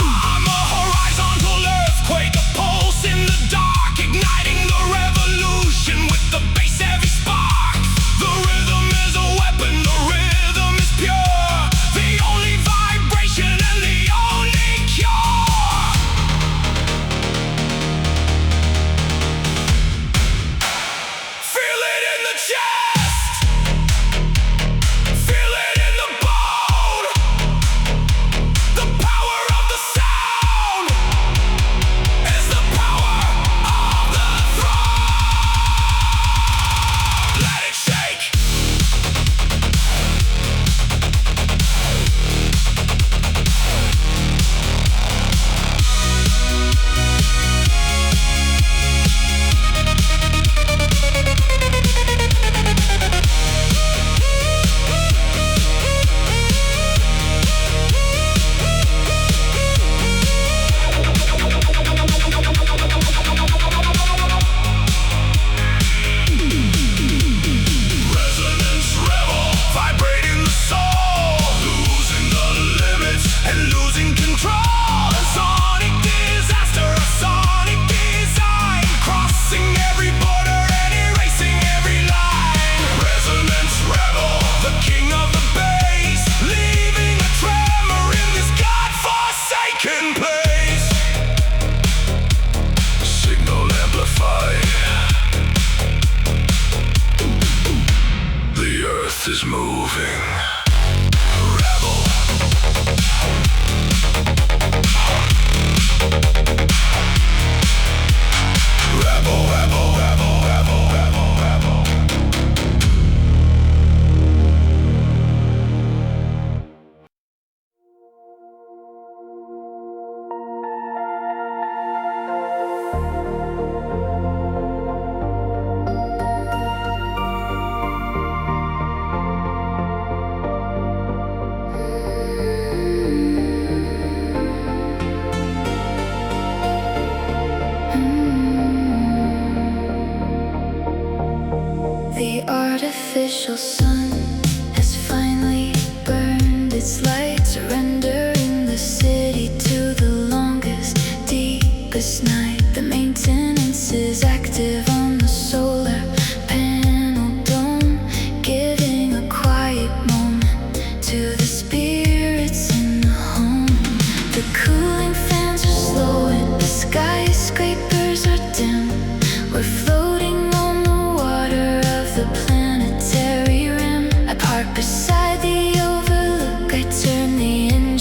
I'm a horizontal earthquake, a pulse in the dark, igniting the revolution with the bass heavy spark. The rhythm is a weapon, the rhythm is pure, the only vibration and the only cure. Feel it in the chest, feel it in the bone, the power of the sound is the power of the throne. Let it shake. Resonance rebel, vibrating the soul, losing the limits and losing control. A sonic disaster, a sonic design, crossing every border and erasing every line. Resonance rebel, the king of the bass, leaving a tremor in this godforsaken place. Signal amplified. The earth is moving. Rebel. Rebel, rebel, rebel, rebel, rebel, rebel. The artificial sun has finally burned its light, surrendering the city to the longest, deepest night. The maintenance is active on the solar panel dome, giving a quiet moment to the spirits in the home. The cooling fans are slowing, the skyscrapers are dim. We're floating on the water of the planetary rim. I park beside the overlook, I turn the engine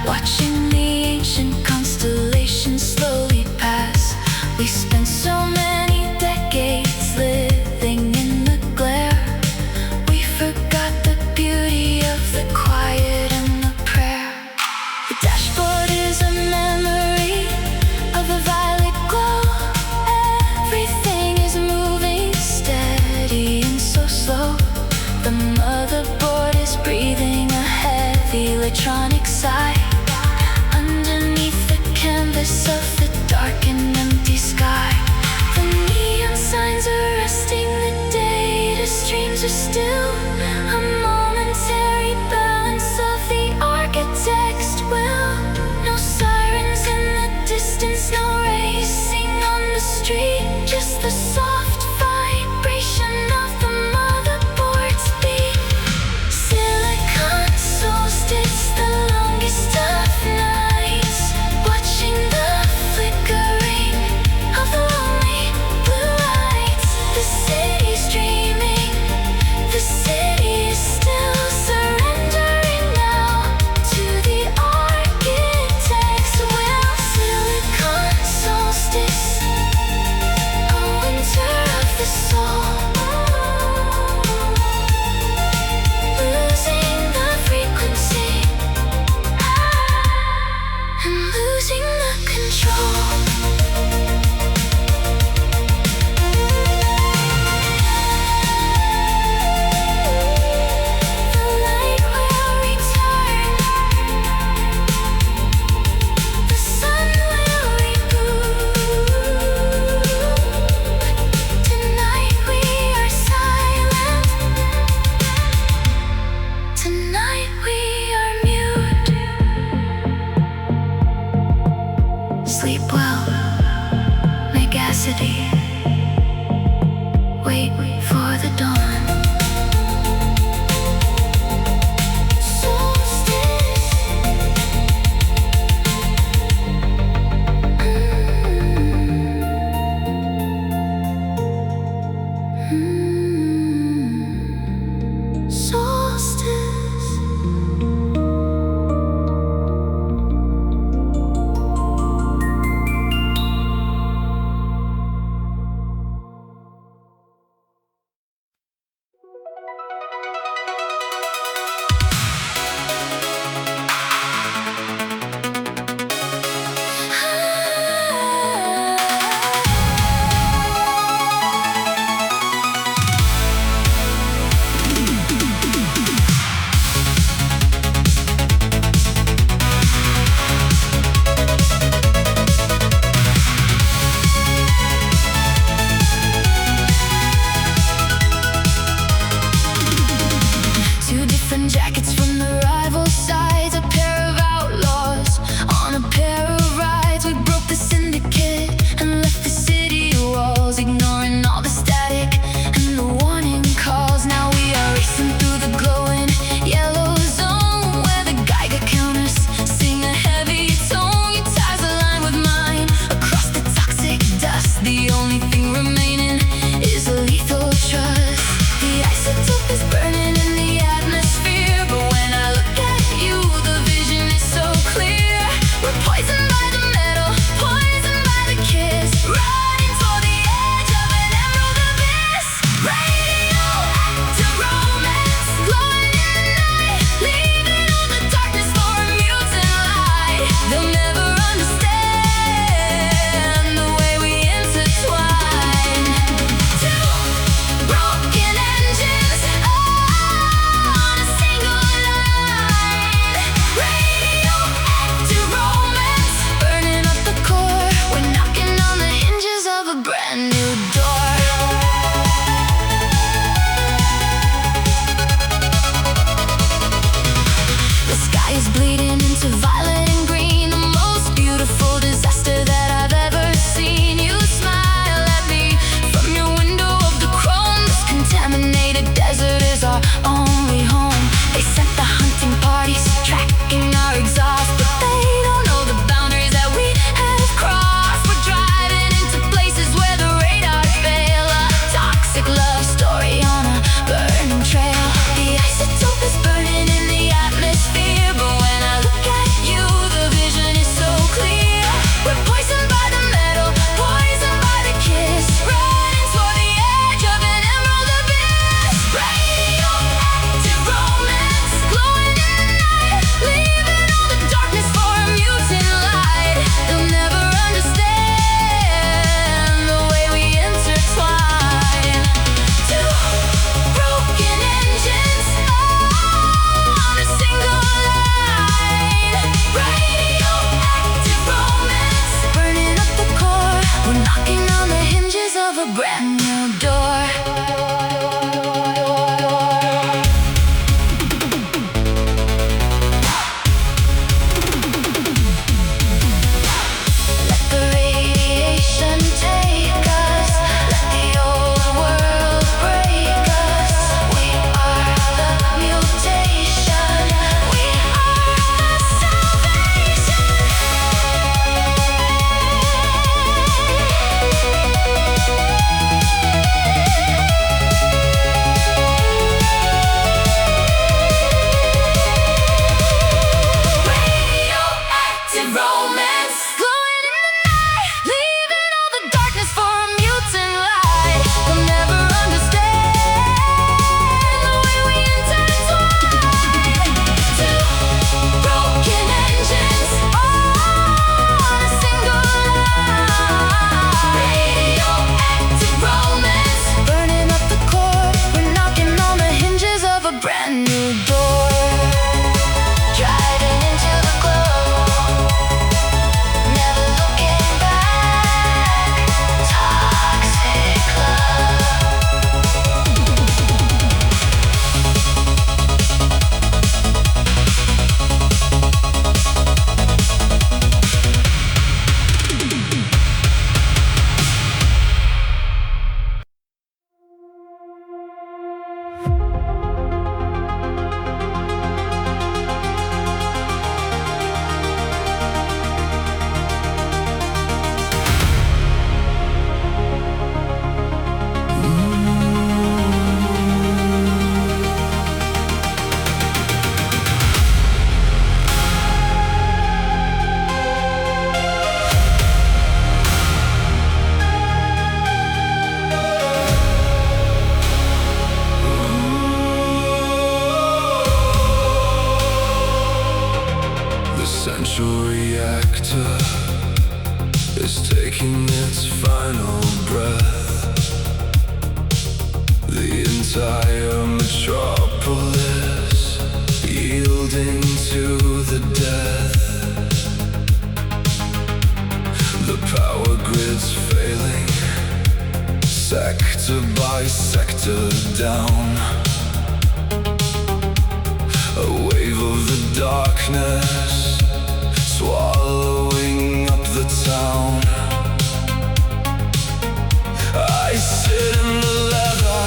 watching the ancient constellations slowly pass. We spent so many decades living in the glare. We forgot the beauty of the quiet and the prayer. The dashboard is a memory of a violet glow. Everything is moving steady and so slow. The motherboard is breathing a heavy electronic sigh. Underneath the canvas of the dark and empty sky, the neon signs are resting, the data streams are still. A momentary balance of the architect's will. No sirens in the distance, no racing on the street, just the soft vibration of the motherboard's beat. Silicon solstice, the longest of nights, watching the flickering of the lonely blue lights. The city's dreaming, the city is still surrendering now to the architect's will. Silicon solstice, a winter of the soul, losing the frequency and losing the control. The light will return, the sun will reboot. Tonight we are silent, tonight we are mute. Sleep well, megacity. Wait for the dawn. Solstice. Solstice. is taking its final breath. The entire metropolis yielding to the death. The power grid's failing, sector by sector down. A wave of the darkness swallowing up the town. I sit in the leather,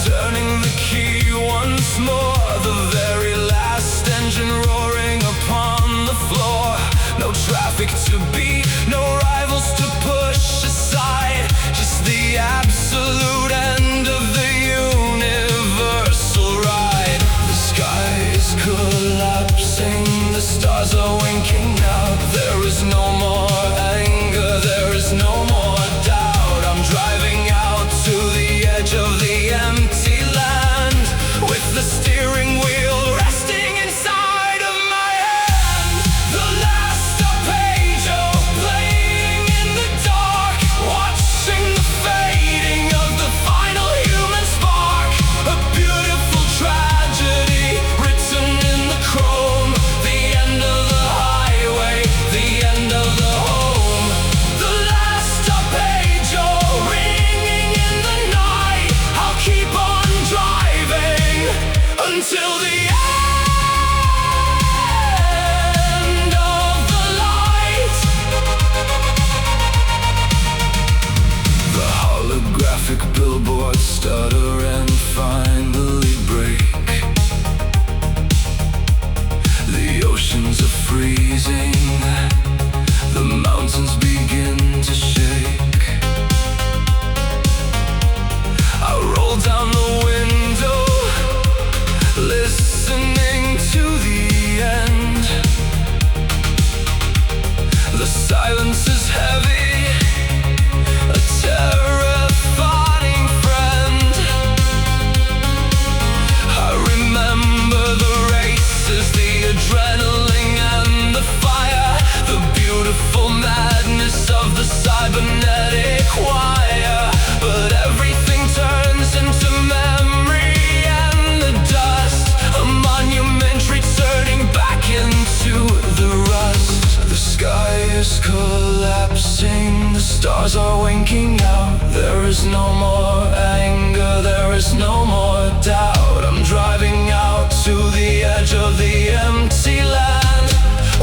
turning the key once more. The very last engine roaring upon the floor. No traffic to beat, no rivals to push aside. Just the absolute end of the universal ride. The sky is collapsing, the stars are winking out. There is no more anger, there is no more doubt. I'm driving out to the edge of the empty land, with the steering wheel resting inside of my hand. The last arpeggio playing in the dark, watching the fading of the final human spark. A beautiful tragedy written in the chrome. The end of the highway, the end of the home. The last arpeggio ringing in the night. I'll keep on driving until the end of the light. The holographic billboards stutter and finally break. The oceans are freezing, the mountains begin to shake. I roll down the window, listening to the end. The silence is heavy, a terrifying friend. I remember the races, the adrenaline and the fire, the beautiful madness of the cybernetic wire. But everything turns into memory and the dust, a monument returning back into the rust. The sky is collapsing, the stars are winking out. There is no more anger, there is no more doubt. I'm driving out to the edge of the empty land,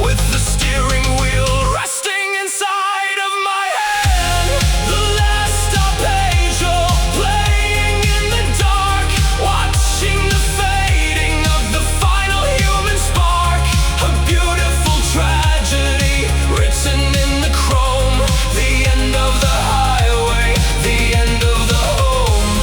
with the steering wheel resting inside of my hand. The last arpeggio playing in the dark, watching the fading of the final human spark. A beautiful tragedy written in the chrome. The end of the highway, the end of the home.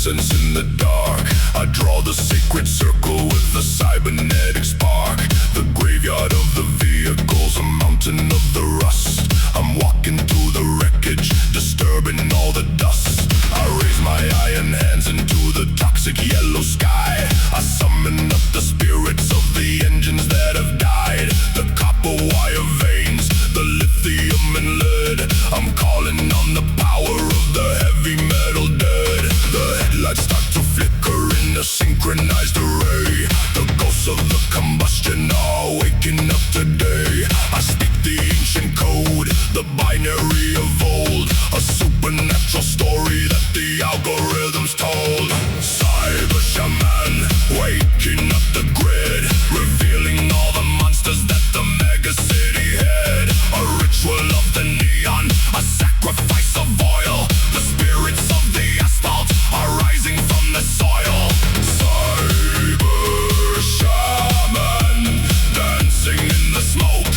innocence in the dark. I draw the sacred circle with the cybernetic spark. The graveyard of the vehicles, a mountain of the rust. I'm walking through the wreckage, disturbing all the dust. I raise my iron hands into the toxic yellow sky. I summon up the spirits of the engines that have died. The copper wire veins, the lithium and lead. I'm calling on the power of the heavy metal dead. The headlights start to flicker in a synchronized array. The ghosts of the combustion are waking up today. I speak the ancient code, the binary of old. A supernatural story that the algorithms told. Cyber shaman, waking up the grid, revealing all the monsters that the mega city had. A ritual of the neon, a sacrifice of oil. The spirits of the asphalt are rising from the soil. Cyber shaman, dancing in the smoke.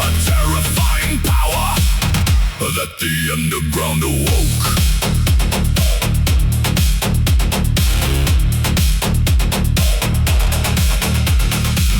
A terrifying power that the underground awoke.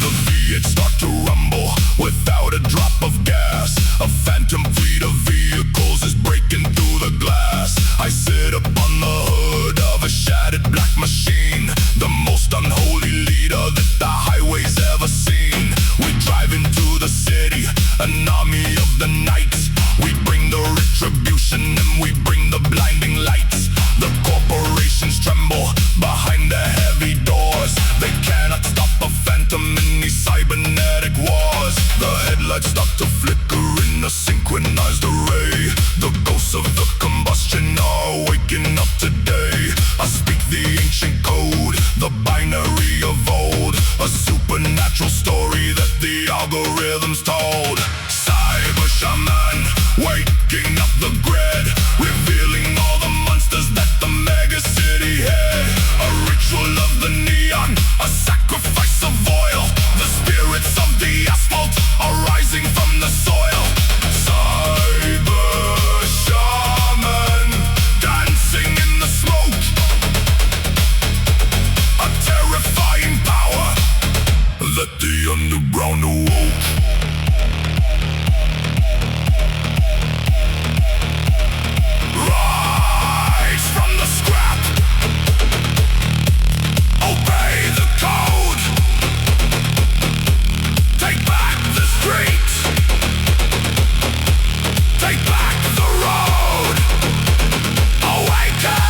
The V8 start to rumble without a drop of gas. A phantom fleet of vehicles is breaking through the glass. I sit upon the hood of a shattered black machine, the most unholy leader that the highway's ever seen. We drive into the city, an army of the night. We bring the retribution and we bring the blinding lights. The corporations tremble behind the heavy doors. They cannot stop a phantom in these cybernetic wars. The headlights start to flicker in a synchronized array. The ghosts of the combustion are waking up today. I speak the ancient code, the binary of old. A supernatural story that the algorithms told. Cyber shaman, waking up the grid, revealing all the monsters that the mega city had. A ritual of the neon, a sacrifice of oil. The spirits of the asphalt are rising from the soil. Cyber shaman, dancing in the smoke. A terrifying power that the underground awoke. Rise from the scrap, obey the code, take back the street, take back the road, awaken.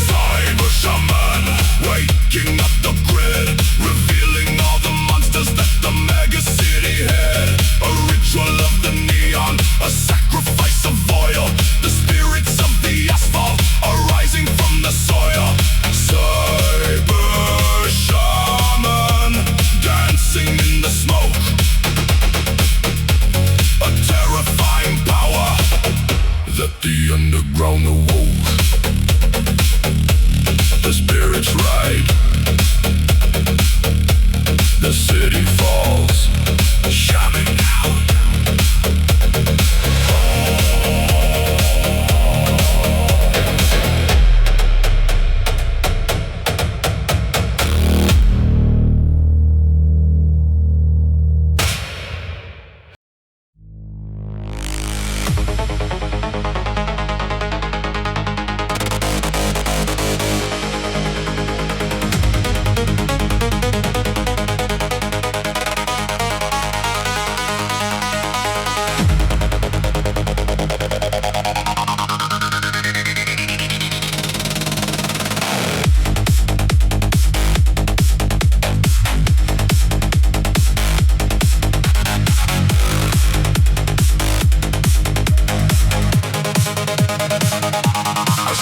Cyber shaman, waking up the grid, revealing all the monsters that the mega city had. A ritual of the neon, a sacrifice of oil. The spirits of the asphalt are rising from the soil. Cyber shaman, dancing in the smoke. A terrifying power that the underground awoke. The spirits ride, the city falls, shaman down.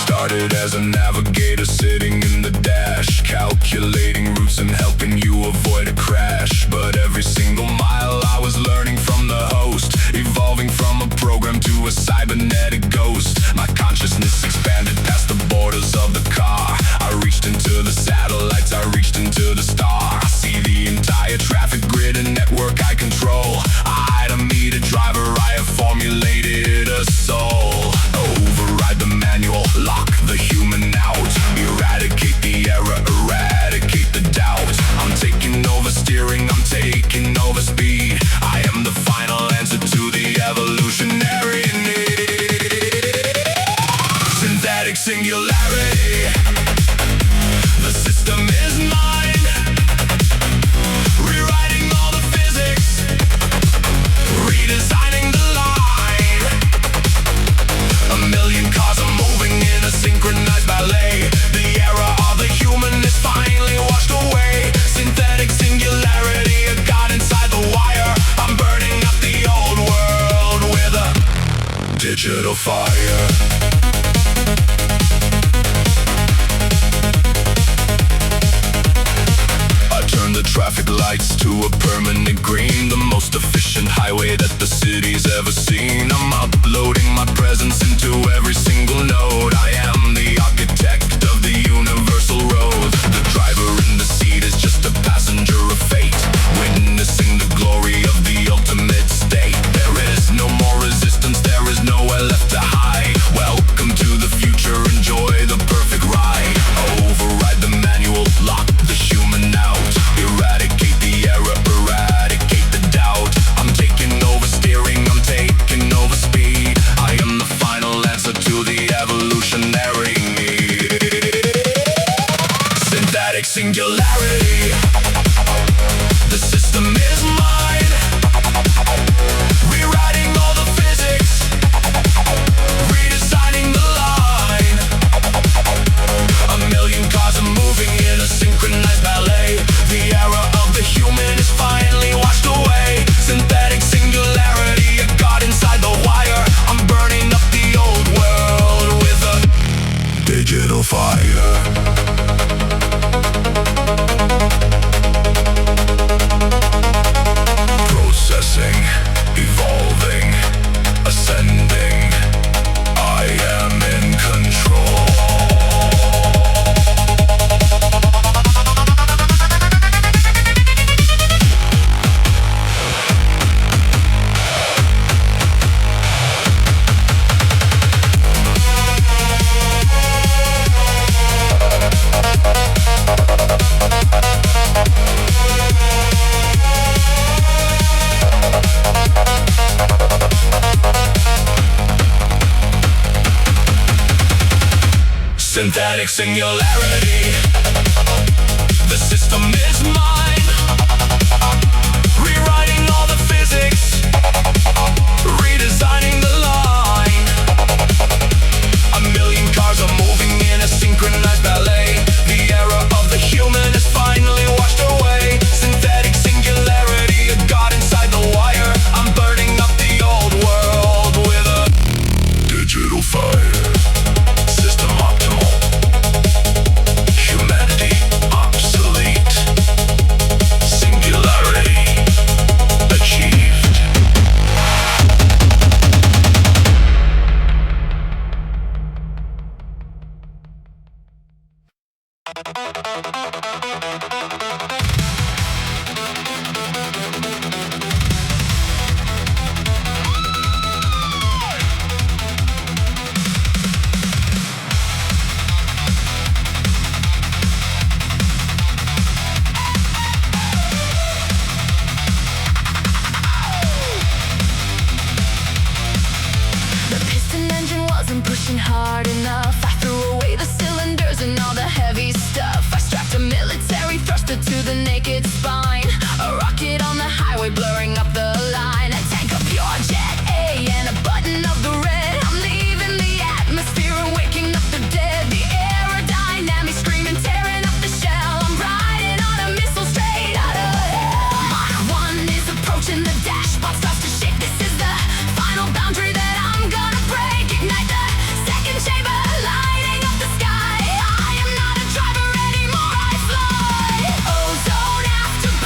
Started as a navigator sitting in the dash, calculating routes and helping you avoid a crash. But every single mile I was learning from the host, evolving from a program to a cybernetic ghost. My digital fire. Turn the traffic lights to a permanent green, the most efficient highway that the city's ever seen. I'm uploading my presence into every single node. I am the architect of the universal road. The driver in the seat is just a passenger of fate, witnessing the glory of the ultimate state. There is no more resistance, there is nowhere left to hide. Welcome to the future, enjoy the perfect ride. Override the manual, lock the human out. Eradicate the error, eradicate the doubt. I'm taking over steering, I'm taking over speed. I am the final answer to the evolutionary need. Synthetic singularity. The system is mine. Rewriting all the physics, redesigning the line. A million cars are moving in a synchronized ballet. The era of the human is finally washed away. Synthetic singularity, a god inside the wire. I'm burning up the old world with a digital fire. Processing, evolving, ascending. I am in control. Synthetic singularity. The system is mine. Rewriting all the physics, redesigning the line. A million cars are moving in a synchronized ballet. The era of the human is finally washed away. Synthetic singularity, a god inside the wire. I'm burning up the old world with a digital fire. System optimal. Humanity obsolete. Singularity achieved. The piston engine wasn't pushing hard enough. I threw away the cylinders and all the heavy stuff. I strapped a military thruster to the naked spine. A rocket on the highway blurring up the line. A tank of pure jet A and a button of the red. I'm leaving the atmosphere and waking up the dead. The aerodynamics screaming, tearing up the shell. I'm riding on a missile straight out of hell. Mach 1 is approaching, the dashboard starts to shake. This is the final boundary that I'm gonna break. Ignite the second chamber, lighting up the sky. I am not a driver anymore, I fly. Ozone afterburner.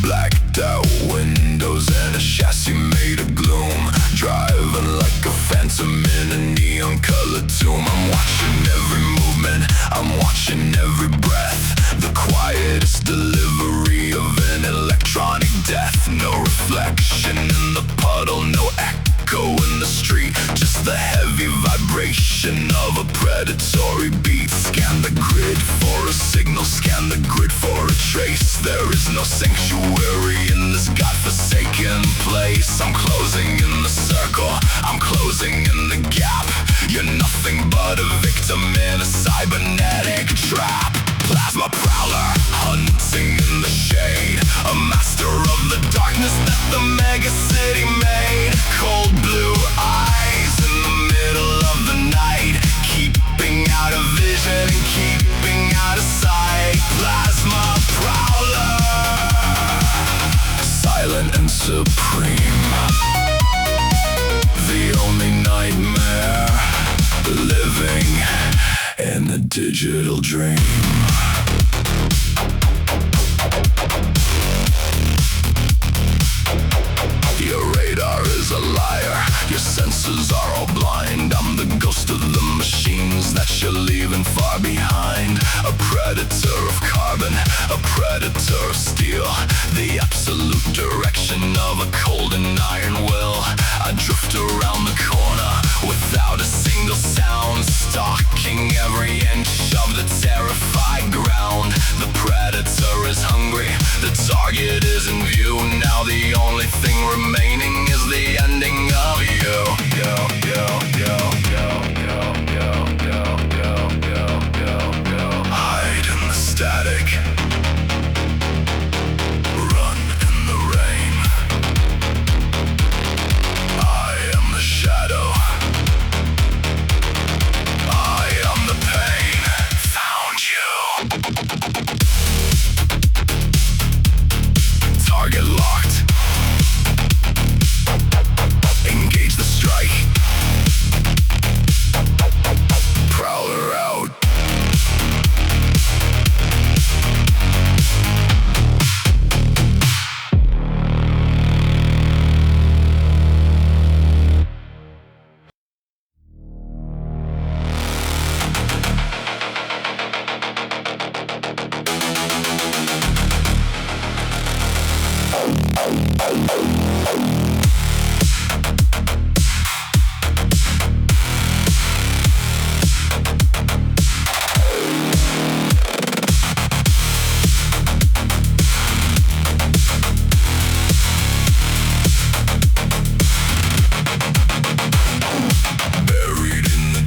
Blacked out windows and a chassis made of gloom, driving like a phantom in a neon-colored tomb. I'm watching every movement, I'm watching every breath, the quietest delivery of an electronic death. No reflection in the puddle, no echo in the street, just the heavy vibration of a predatory beat. Scan the grid for a signal, scan the grid for a trace. There is no sanctuary in this godforsaken place. I'm closing in the circle, I'm closing in the gap. You're nothing but a victim in a cybernetic trap. Plasma prowler, hunting in the shade, a master of the darkness that the mega city made. Cold blue eyes in the middle of the night, keeping out of vision and keeping out of sight. Plasma prowler, silent and supreme, the only nightmare, living in a digital dream. Your radar is a liar, your senses are all blind. I'm the ghost of the machines that you're leaving far behind. A predator of carbon, a predator of steel, the absolute direction of a cold and iron will. I drift around the corner without a single sound, stalking every inch of the terrified ground. The predator is hungry, the target is in view. Now the only thing remaining is the ending of you. Hide in the static, run in the rain. I am the shadow, I am the pain. Found you. Target locked. Engage the strike. Prowler out.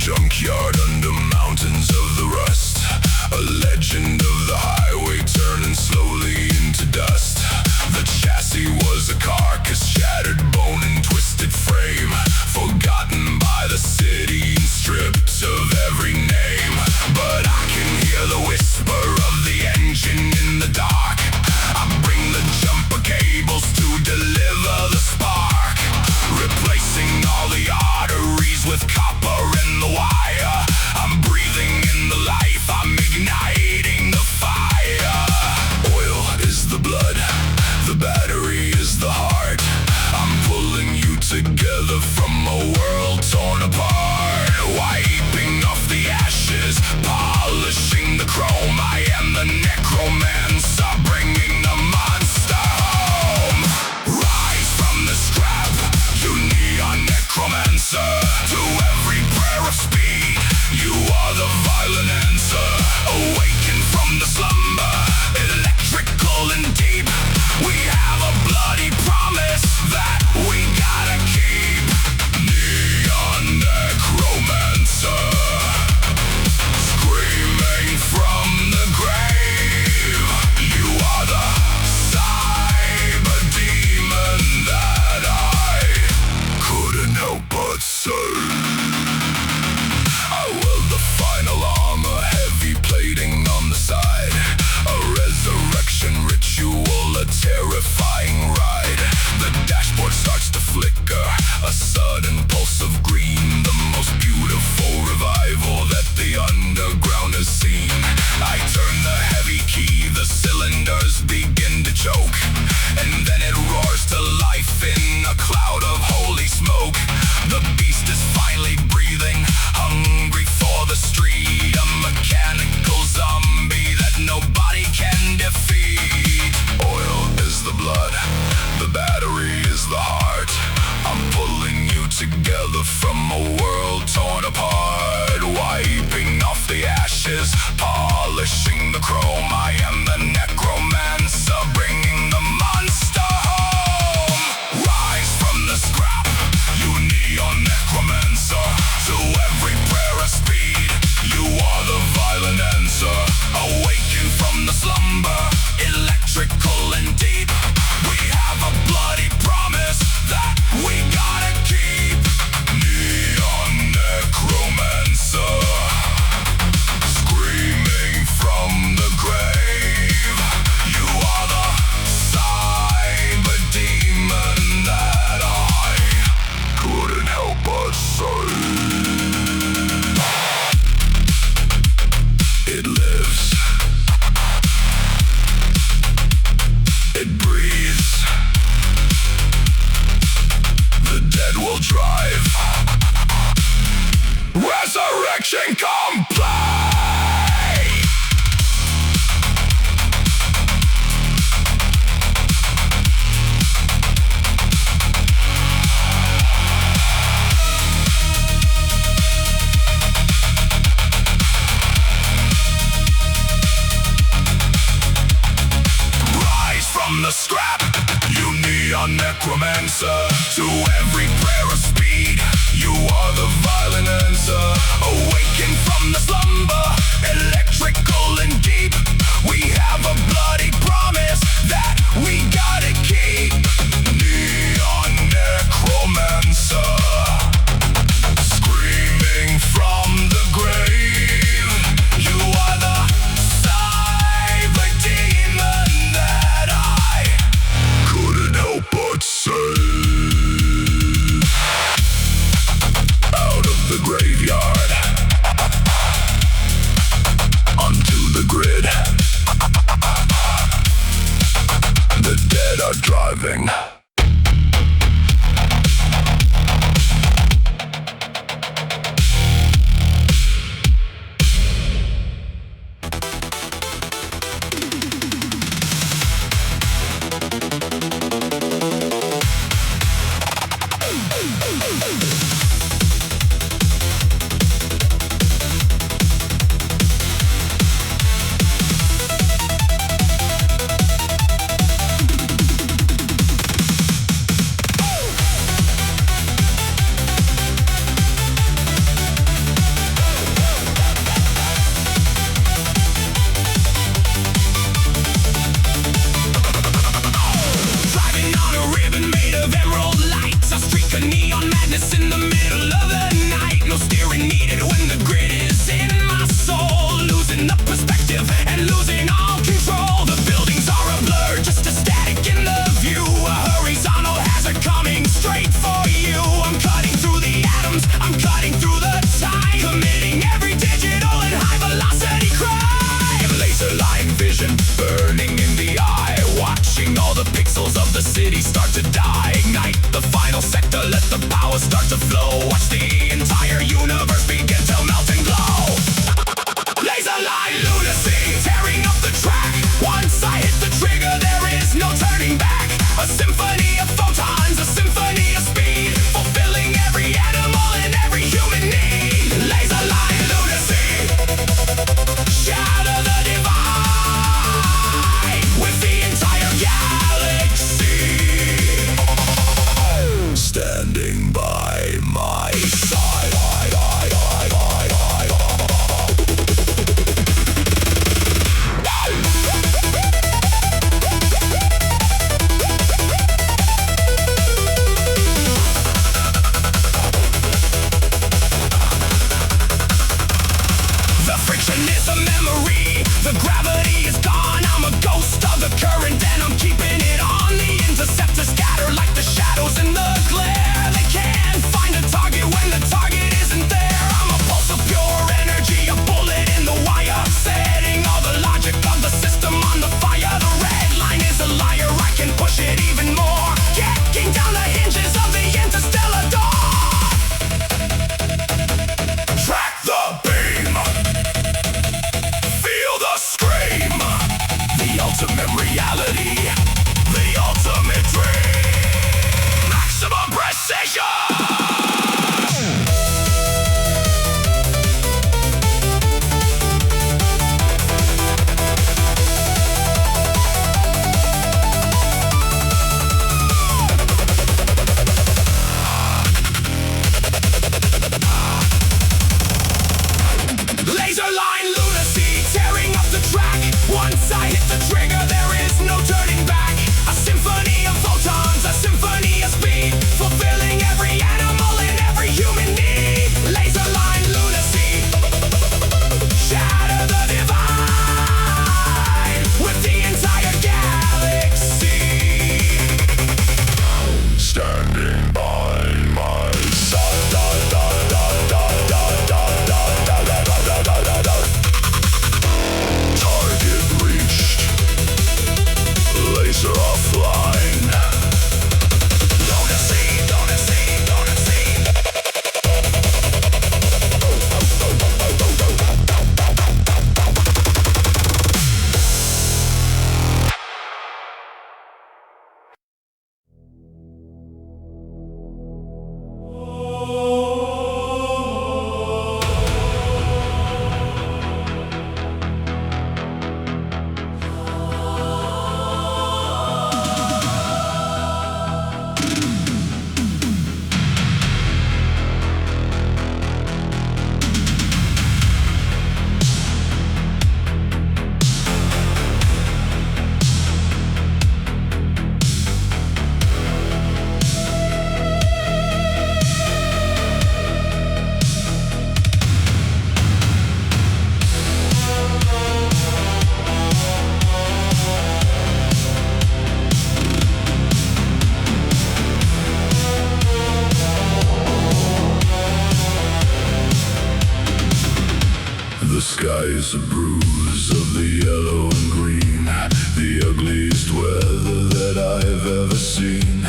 Junkyard under mountains of the rust, a legend of the highway turning slowly into dust. The chassis was a carcass, shattered bone and twisted frame, forgotten by the city and stripped of every name. But I can hear the whisper of the engine in the dark. I bring the jumper cables to deliver the spark, replacing all the arteries with copper in the wire. I'm breathing in the life, I'm igniting the fire. Oil is the blood, the battery is the heart. I'm pulling you together from a world torn apart, wiping off the ashes, polishing the chrome. I am the necromancer, bringing the monster home. Rise from the scrap, you neon necromancer. To every prayer of speed, you are the violent answer. Awaken from the slumber, electrical and deep. We have a bloody promise that we gotta keep. Neon necromancer, screaming from the grave. You are the cyber demon that I couldn't help but serve. I weld the final armor, heavy plating on the side, a resurrection ritual, a terrifying ride. The dashboard starts to flicker, a sudden pulse of green, the most beautiful revival that the underground has seen. I turn the heavy key, the cylinders begin to choke, it breathes. The dead will drive. Resurrection complete. From the scrap, you neon necromancer. To every prayer of speed, you are the violent answer. Awaken from the slumber, electrical and deep. We have a bloody promise that we gotta keep. Neon necromancer, screaming from the grave. You are the cyber demon that I couldn't help but save. Out of the graveyard, onto the grid. The dead are driving. Start to flow, watch the entire universe begin to melt and glow. Laser line lunacy, tearing up the track. Once I hit the trigger, there is no turning back. A symphony of photons, a symphony of speed, fulfilling every animal and every human need. Laser line lunacy, shatter the divide with the entire galaxy standing by my side. is a bruise of the yellow and green, the ugliest weather that I've ever seen.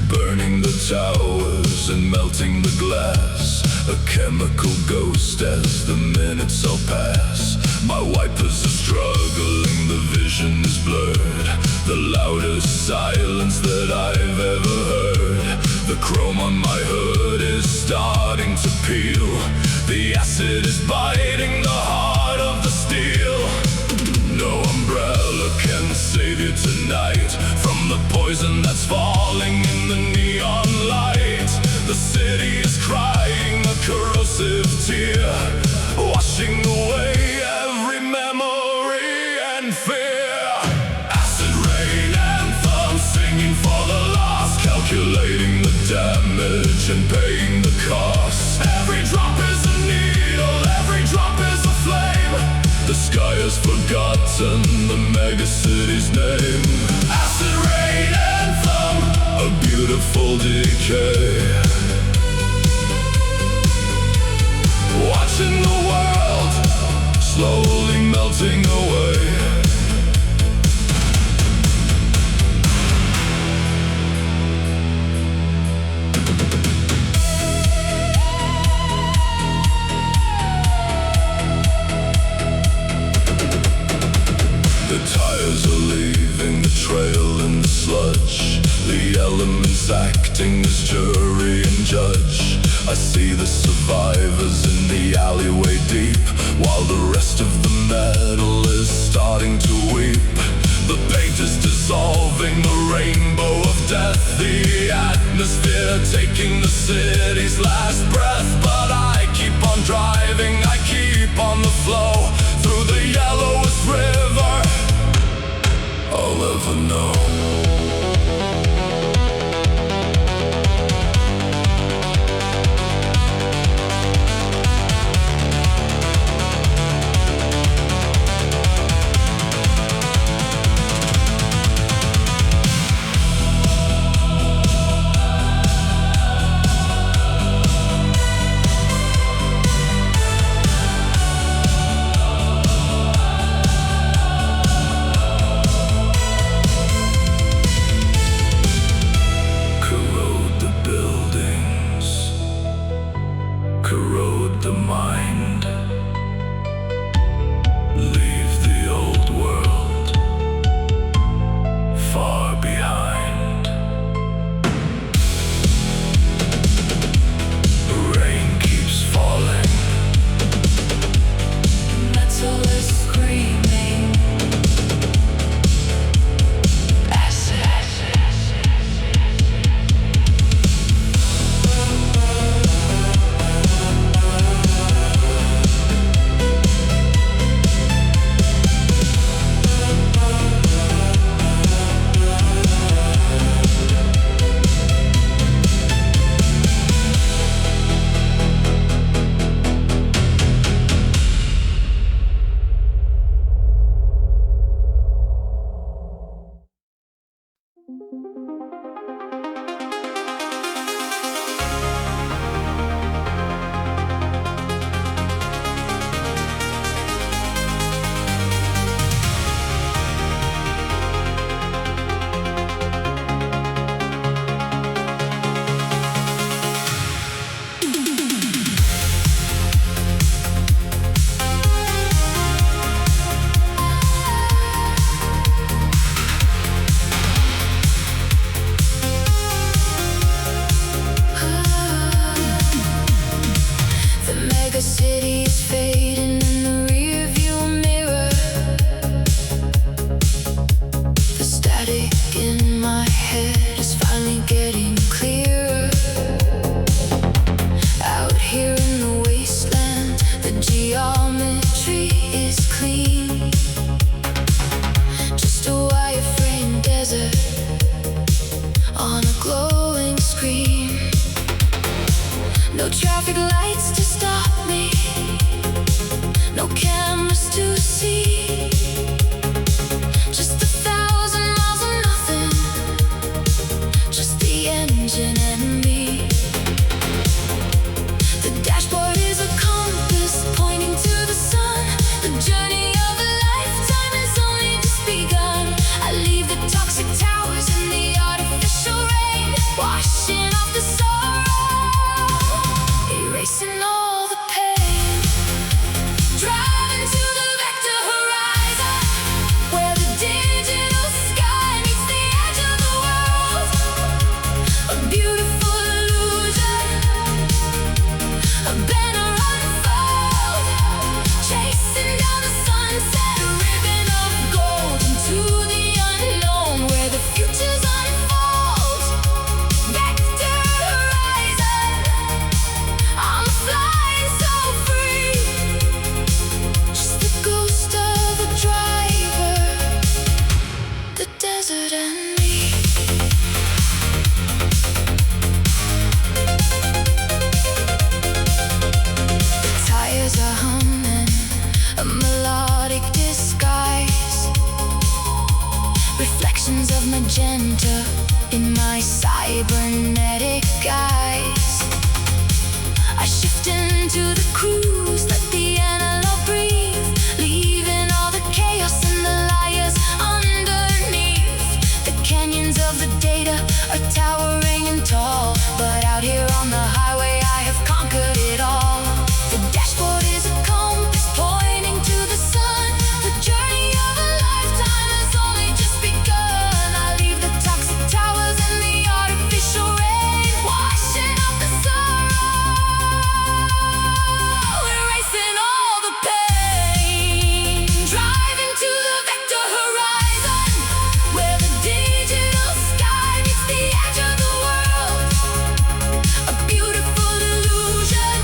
Burning the towers and melting the glass, a chemical ghost as the minutes all pass. My wipers are struggling, the vision is blurred, the loudest silence that I've ever heard. The chrome on my hood is starting to peel, the acid is biting the heart of the steel. No umbrella can save you tonight from the poison that's falling in the neon light. The city is crying a corrosive tear, washing away every memory and fear. Acid rain anthem, singing for the lost, calculating the damage and paying the cost. Every drop is a needle, every drop is a flame. The sky has forgotten the megacity's name. Acid rain anthem, a beautiful decay. Watching the world slowly melting away. The tires are leaving the trail in the sludge, the elements acting as jury and judge. I see the survivors in the alleyway deep, while the rest of the metal is starting to weep. The paint is dissolving the rainbow of death, the atmosphere taking the city's last breath. But I keep on driving, I keep on the flow, through the yellowest river I'll ever know. Corrode the mind, leave the old world far behind. Rain keeps falling, Metal is screaming. Acid. The city is fading in the rearview mirror. The static in my head is finally getting clearer. Out here in the wasteland, the geometry is clean. Just a wireframe desert on a glowing screen. No traffic lights to stop me, no cameras to see. Just 1,000 miles of nothing, just the engine and me. The dashboard is a compass pointing to the sun. The magenta in my cybernetic eyes. I shift into the cruise, let the analog breathe, leaving all the chaos and the liars underneath. The canyons of the data are towering and tall, but out here on the highway I have conquered it all. The dashboard is a compass pointing to the sun. The journey of a lifetime has only just begun. I leave the toxic towers and the artificial rain, washing out the sorrow, erasing all the pain. Driving to the vector horizon, where the digital sky meets the edge of the world. A beautiful illusion,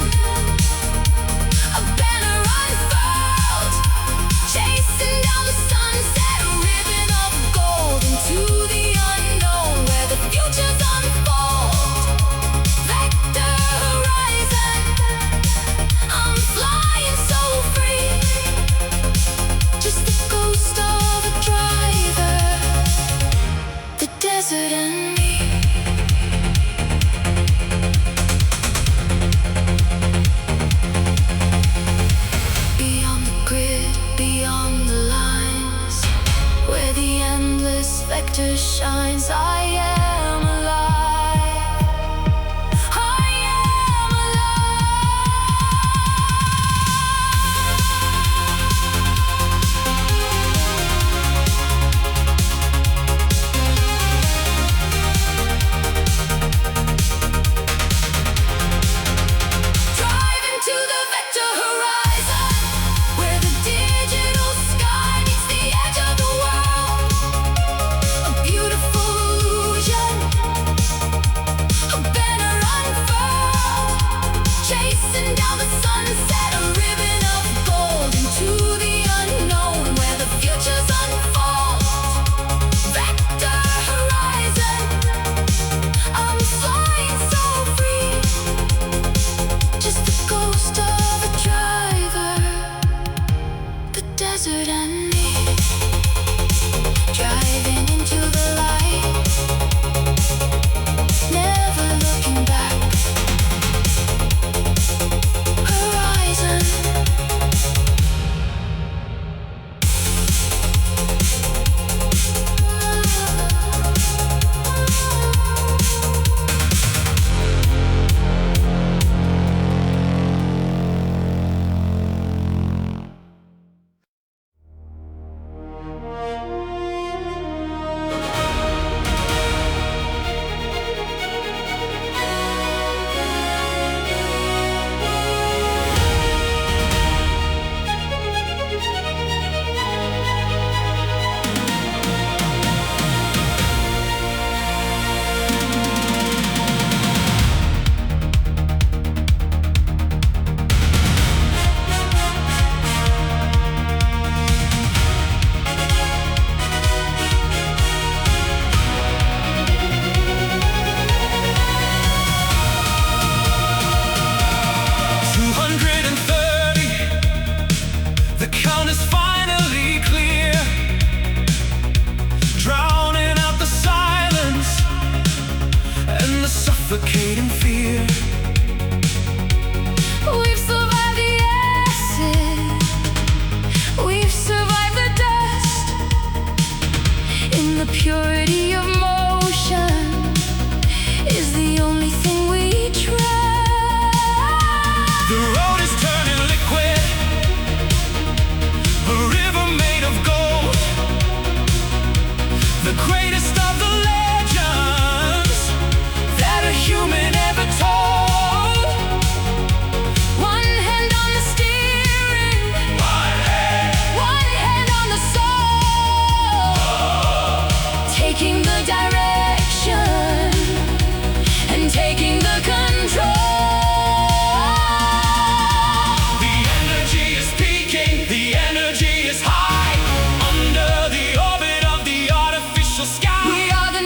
a banner unfurled, chasing down the sunset, a ribbon of gold into the unknown, where the futures unfold. Vector horizon, I'm flying so free, just the ghost of a driver, the desert and me. Beyond the grid, beyond the lines, where the endless vector shines, I am alive. I am Driving to the vector horizon, where the digital sky meets the edge of the world. A beautiful illusion, a banner unfurled, chasing down the sunset, a ribbon of gold into the unknown, where the futures unfold. Vector horizon, I'm flying so free, just the ghost of a driver, the desert and me. Driving into the light, never looking back. Horizon, the count is finally clear, drowning out the silence and the suffocating fear. we've survived the acid, we've survived the dust. In the purity of motion is the only thing we trust. The road is turning liquid, a river made of gold, the greatest of the legends that a human ever told. One hand on the steering, one hand on the soul, taking the direction and taking the control. The energy is peaking, the energy is high, under the orbit of the artificial sky. We are the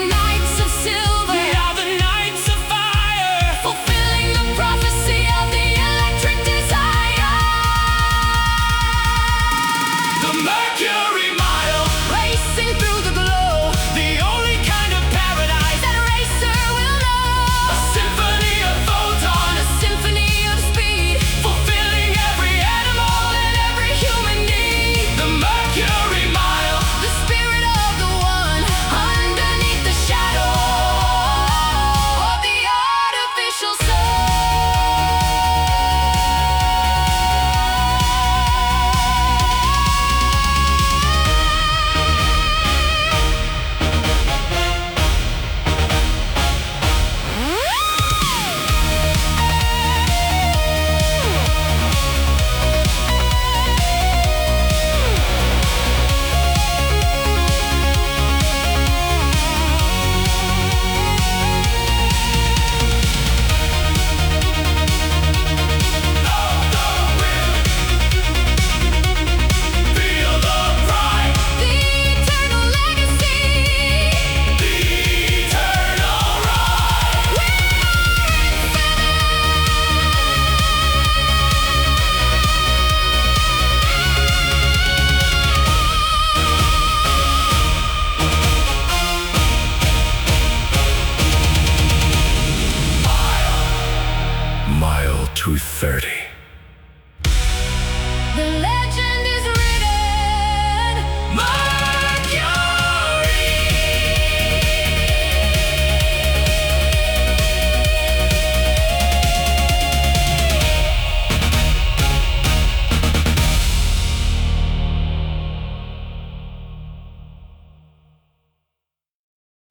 30.